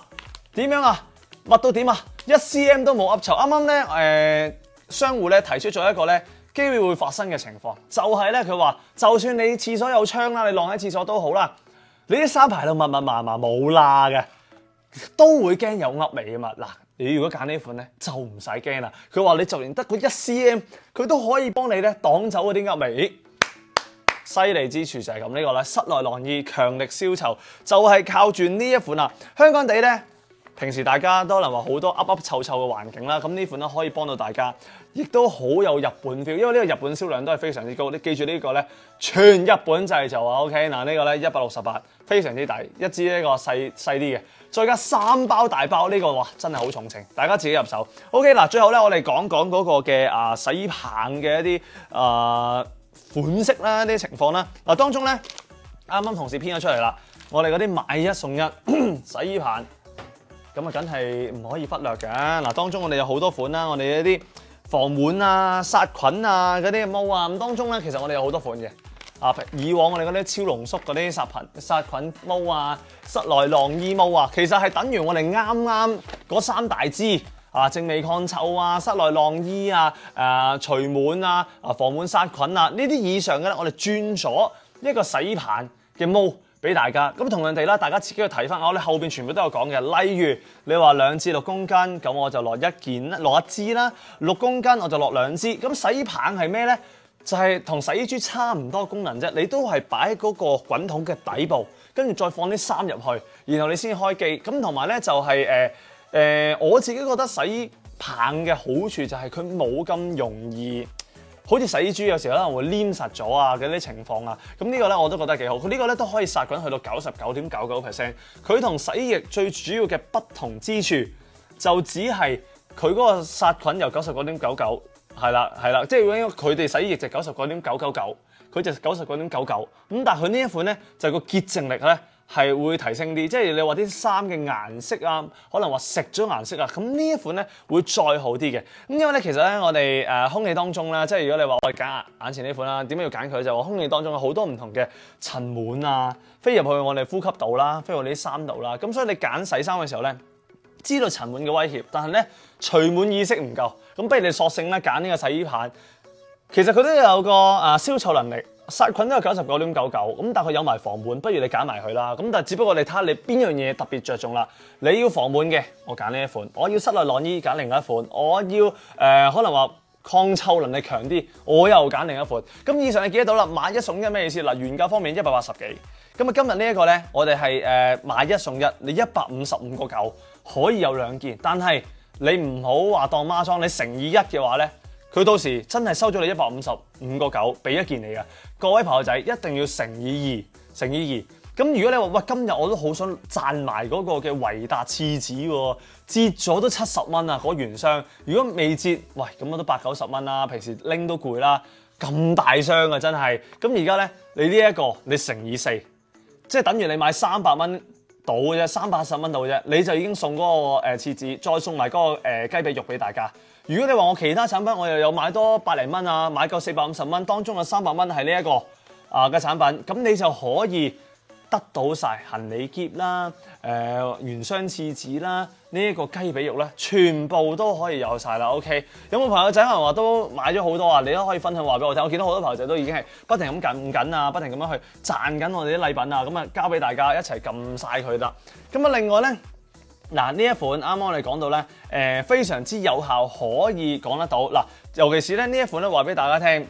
點樣啊？密到點啊？1cm 都冇噏臭。啱啱咧商戶咧提出咗一個咧機會發生嘅情況，就係咧佢話，就算你廁所有窗啦，你晾喺廁所都好啦，你啲衫排到密麻麻冇罅嘅，都會驚有噏味啊嘛。嗱，你如果揀呢款咧就唔使驚啦。佢話你就連得個1cm，佢都可以幫你咧擋走嗰啲噏味。犀利之處就係咁，呢個咧室內晾衣強力消臭，就係靠住呢一款啦。香港地咧。平時大家都可能話好多噏噏臭臭嘅環境啦，咁呢款咧可以幫到大家，亦都好有日本 feel，因為呢個日本銷量都係非常之高。你記住呢個咧，全日本製造啊 ，OK 嗱，呢個咧168，非常之抵，一支呢個細啲嘅，再加3包大包，呢個哇真係好重情，大家自己入手。OK 嗱，最後咧我哋講講嗰個嘅洗衣棒嘅一啲款式啦，呢啲情況啦。嗱，當中咧啱啱同事編咗出嚟啦，我哋嗰啲買1送1洗衣棒。咁啊，梗係唔可以忽略嘅。嗱，當中我哋有好多款啦，我哋一啲防蟎啊、殺菌啊嗰啲毛啊，咁當中咧其實我哋有好多款嘅。以往我哋嗰啲超濃縮嗰啲殺菌毛啊、室內晾衣毛啊，其實係等於我哋啱啱嗰3大支正味抗臭啊、室內晾衣啊、除蟎啊、防蟎殺菌啊呢啲以上嘅咧，我哋轉咗一個洗衣棒嘅毛。俾大家咁同樣地啦，大家自己去睇翻，我哋後邊全部都有講嘅。例如你話2至6公斤，咁我就落一支啦；6公斤我就落2支。咁洗衣棒係咩咧？就係同洗衣珠差唔多功能啫。你都係擺喺嗰個滾筒嘅底部，跟住再放啲衫入去，然後你先開機。咁同埋咧就係我自己覺得洗衣棒嘅好處就係佢冇咁容易。好似洗衣珠有時可能會黏實咗啊嗰啲情況啊，咁呢個咧我都覺得幾好。佢呢個咧都可以殺菌去到99.99%。佢同洗衣液最主要嘅不同之處，就只係佢嗰個殺菌由99.99%係啦，即係因為佢哋洗衣液就99.999%，佢就99.99%。咁但係佢呢一款咧就個潔淨力咧係會提升啲，即係你話啲衫嘅顏色啊，可能話食咗顏色啊，咁呢一款咧會再好啲嘅。咁因為咧其實咧我哋空氣當中咧，即係如果你話我哋揀眼前呢款啦，點解要揀佢就話空氣當中有好多唔同嘅塵蟎啊，飛入去我哋呼吸道啦，飛入你啲衫度啦，咁所以你揀洗衫嘅時候咧，知道塵蟎嘅威脅，但係咧除蟎意識唔夠，咁不如你索性咧揀呢個洗衣棒，其實佢都有個消臭能力。殺菌都有99.99，咁但係佢有埋防蟎，不如你揀埋佢啦。咁但係只不過你睇下你邊樣嘢特別着重啦。你要防蟎嘅，我揀呢一款；我要室內晾衣，揀另一款；我要可能話抗臭能力強啲，我又揀另一款。咁以上你記得到啦，買一送一咩意思？嗱，原價方面180幾，咁啊今日呢一個咧，我哋係買一送一，你155個9可以有2件，但係你唔好話當孖裝，你乘以1嘅話咧。佢到時真係收咗你155個9，俾一件你嘅。各位朋友仔一定要乘以2，乘以2。咁如果你話喂今日我都好想賺埋嗰個嘅維達廁紙喎，折咗都70蚊啊嗰原箱。如果未折，喂咁我都80-90蚊啦。平時拎都攰啦，咁大箱啊真係。咁而家咧你呢一個你乘以4，即係等於你買300蚊到嘅啫，380蚊到嘅啫，你就已經送嗰個廁紙，再送埋嗰個雞髀肉俾大家。如果你話我其他產品我又有買多百零蚊啊，買夠450蚊，當中有300蚊係呢一個嘅產品，咁你就可以得到晒行李篋啦、原箱廁紙啦、呢一個雞髀肉咧，全部都可以有晒啦。OK， 有冇朋友仔可能話都買咗好多啊？你都可以分享話俾我聽。我見到好多朋友仔都已經係不停咁撳緊啊，不停咁樣去賺緊我哋啲禮品啊，咁啊交俾大家一齊撳晒佢啦。咁啊另外咧。嗱呢一款啱啱我哋講到咧，非常之有效，可以講得到嗱，尤其是咧呢一款咧話俾大家聽，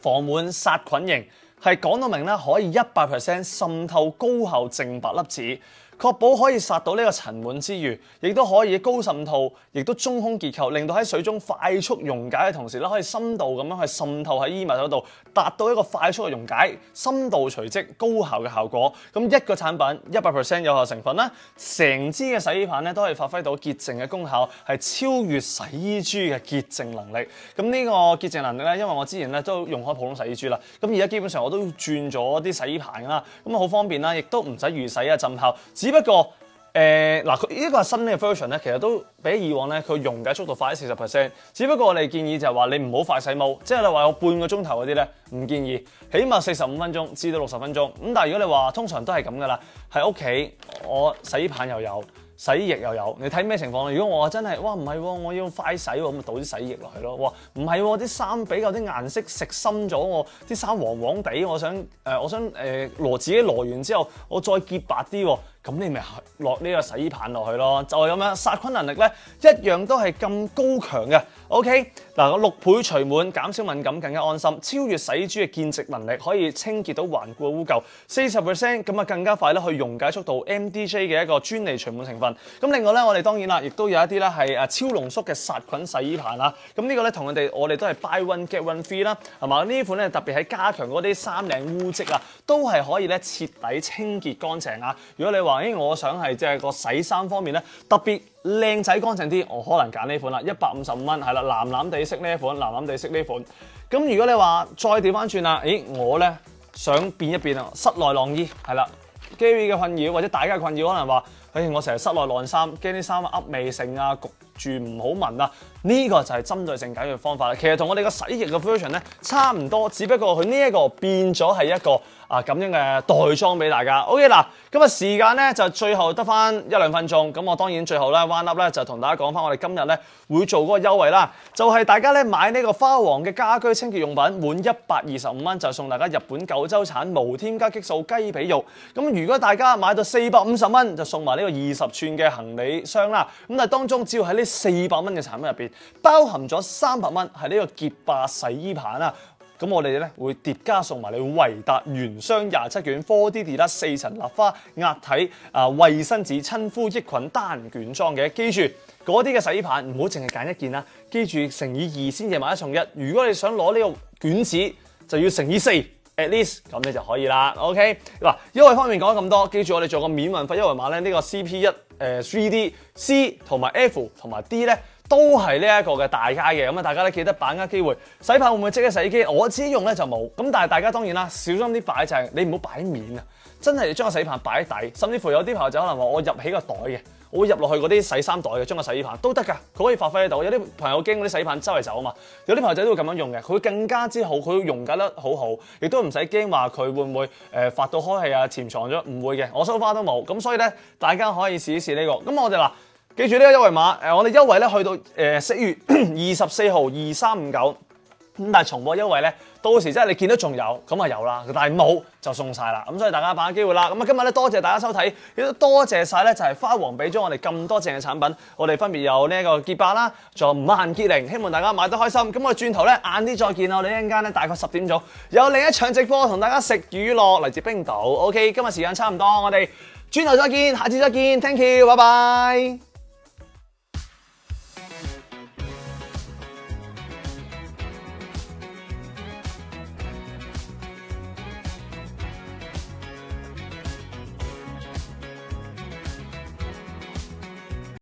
防蟎殺菌型係講到明啦，可以100% 滲透高效淨白粒子。確保可以殺到呢個塵蟎之餘，亦都可以高滲透，亦都中空結構，令到喺水中快速溶解嘅同時咧，可以深度咁樣去滲透喺衣物嗰度，達到一個快速嘅溶解、深度隨即、高效嘅效果。咁一個產品100% 有效成分啦，成支嘅洗衣棒咧都可以發揮到潔淨嘅功效，係超越洗衣珠嘅潔淨能力。咁呢個潔淨能力咧，因為我之前咧都用開普通洗衣珠啦，咁而家基本上我都轉咗啲洗衣棒啦，咁啊好方便啦，亦都唔使預洗啊浸泡。只不過佢呢個係新嘅 version 咧，其實都比以往咧佢溶解速度快咗40%。只不過我哋建議就係話你唔好快洗毛，即係你話有半個鐘頭嗰啲咧唔建議，起碼45分鐘至到60分鐘。咁但係如果你話通常都係咁噶啦，喺屋企我洗衣棒又有。洗衣液又有，你睇咩情況？如果我真係哇唔係喎，我要快洗喎，咁咪倒啲洗衣液落去咯。哇唔係喎，啲衫比較啲顏色食深咗，我啲衫黃黃地，我想羅自己羅完之後，我再潔白啲喎，咁你咪落呢個洗衣棒落去咯，就係咁樣。殺菌能力咧一樣都係咁高強嘅。OK 嗱，個6倍除蟎減少敏感更加安心，超越洗衣珠嘅見值能力，可以清潔到頑固嘅污垢40%，咁啊更加快咧去溶解速度 MDJ 嘅一個專利除蟎成分。咁另外咧，我哋當然啦，亦都有一啲咧係超濃縮嘅殺菌洗衣棒啦。咁呢個咧同我哋都係 buy one get one free 啦，係嘛？呢款咧特別係加強嗰啲衫領污漬啊，都係可以咧徹底清潔乾淨啊。如果你話我想係即係個洗衫方面咧特別靚仔乾淨啲，我可能揀呢款啦，155蚊係啦，藍藍地色呢一款，藍藍地色呢款。咁如果你話再調翻轉啦，我咧想變一變啊，室內晾衣係啦。Gary 嘅困擾或者大家嘅困擾可能話，我成日室內晾衫，驚啲衫噏味性啊，焗住唔好聞啊。呢個就係針對性解決方法啦。其實同我哋個洗衣液嘅 version 咧差唔多，只不過佢呢一個變咗係一個咁樣嘅袋裝俾大家。OK 嗱，咁啊時間咧就最後得翻1-2分鐘，咁我當然最後咧 round up 咧就同大家講翻我哋今日咧會做嗰個優惠啦，就係大家咧買呢個花王嘅家居清潔用品滿125蚊就送大家日本九州產無添加激素雞髀肉。咁如果大家買到450蚊就送埋呢個20寸嘅行李箱啦。咁但係當中只要喺呢400蚊嘅產品入邊包含咗300蚊係呢個潔白洗衣棒啦。咁我哋咧會疊加送埋你維達原箱27卷 4D Deluxe 4層立花壓體衛生紙親膚益菌單卷裝嘅。記住嗰啲嘅洗衣棒唔好淨係揀一件啦，記住乘以2先至買1送1。如果你想攞呢個卷紙就要乘以4 at least， 咁你就可以啦。OK 嗱，優惠方面講咗咁多，記住我哋做個免運費優惠碼咧，呢個 CP1 3D C 同埋 F 同埋 D 咧都係呢一個嘅大街嘅，咁啊大家咧記得把握機會。洗棒會唔會即刻洗衣機？我自己用咧就冇，咁但係大家當然啦，小心啲擺就係你唔好擺面啊，真係將個洗棒擺喺底，甚至乎有啲朋友就可能話我入起個袋嘅，我會入落去嗰啲洗衫袋嘅，將個洗衣棒都得㗎，佢可以發揮得到。有啲朋友驚嗰啲洗棒周圍走啊嘛，有啲朋友仔都會咁樣用嘅，佢會更加之好，佢會溶解得好好，亦都唔使驚話佢會唔會發到開氣啊、潛藏咗，唔會嘅，我 so far 都冇，咁所以咧大家可以試一試呢個。咁我哋嗱。記住呢個優惠碼，我哋優惠咧去到4月24號2359，咁但係重播優惠咧，到時即係你見到仲有，咁啊有啦，但係冇就送晒啦，咁所以大家把握機會啦。咁啊今日咧多謝大家收睇，亦都多謝晒咧就係花王俾咗我哋咁多正嘅產品，我哋分別有呢一個潔白啦，仲有萬潔靈，希望大家買得開心。咁我哋轉頭咧晏啲再見啦，我哋一陣間咧大概10點鐘有另一場直播同大家食娛樂嚟自冰島。OK， 今日時間差唔多，我哋轉頭再見，下次再見 ，Thank you， 拜拜。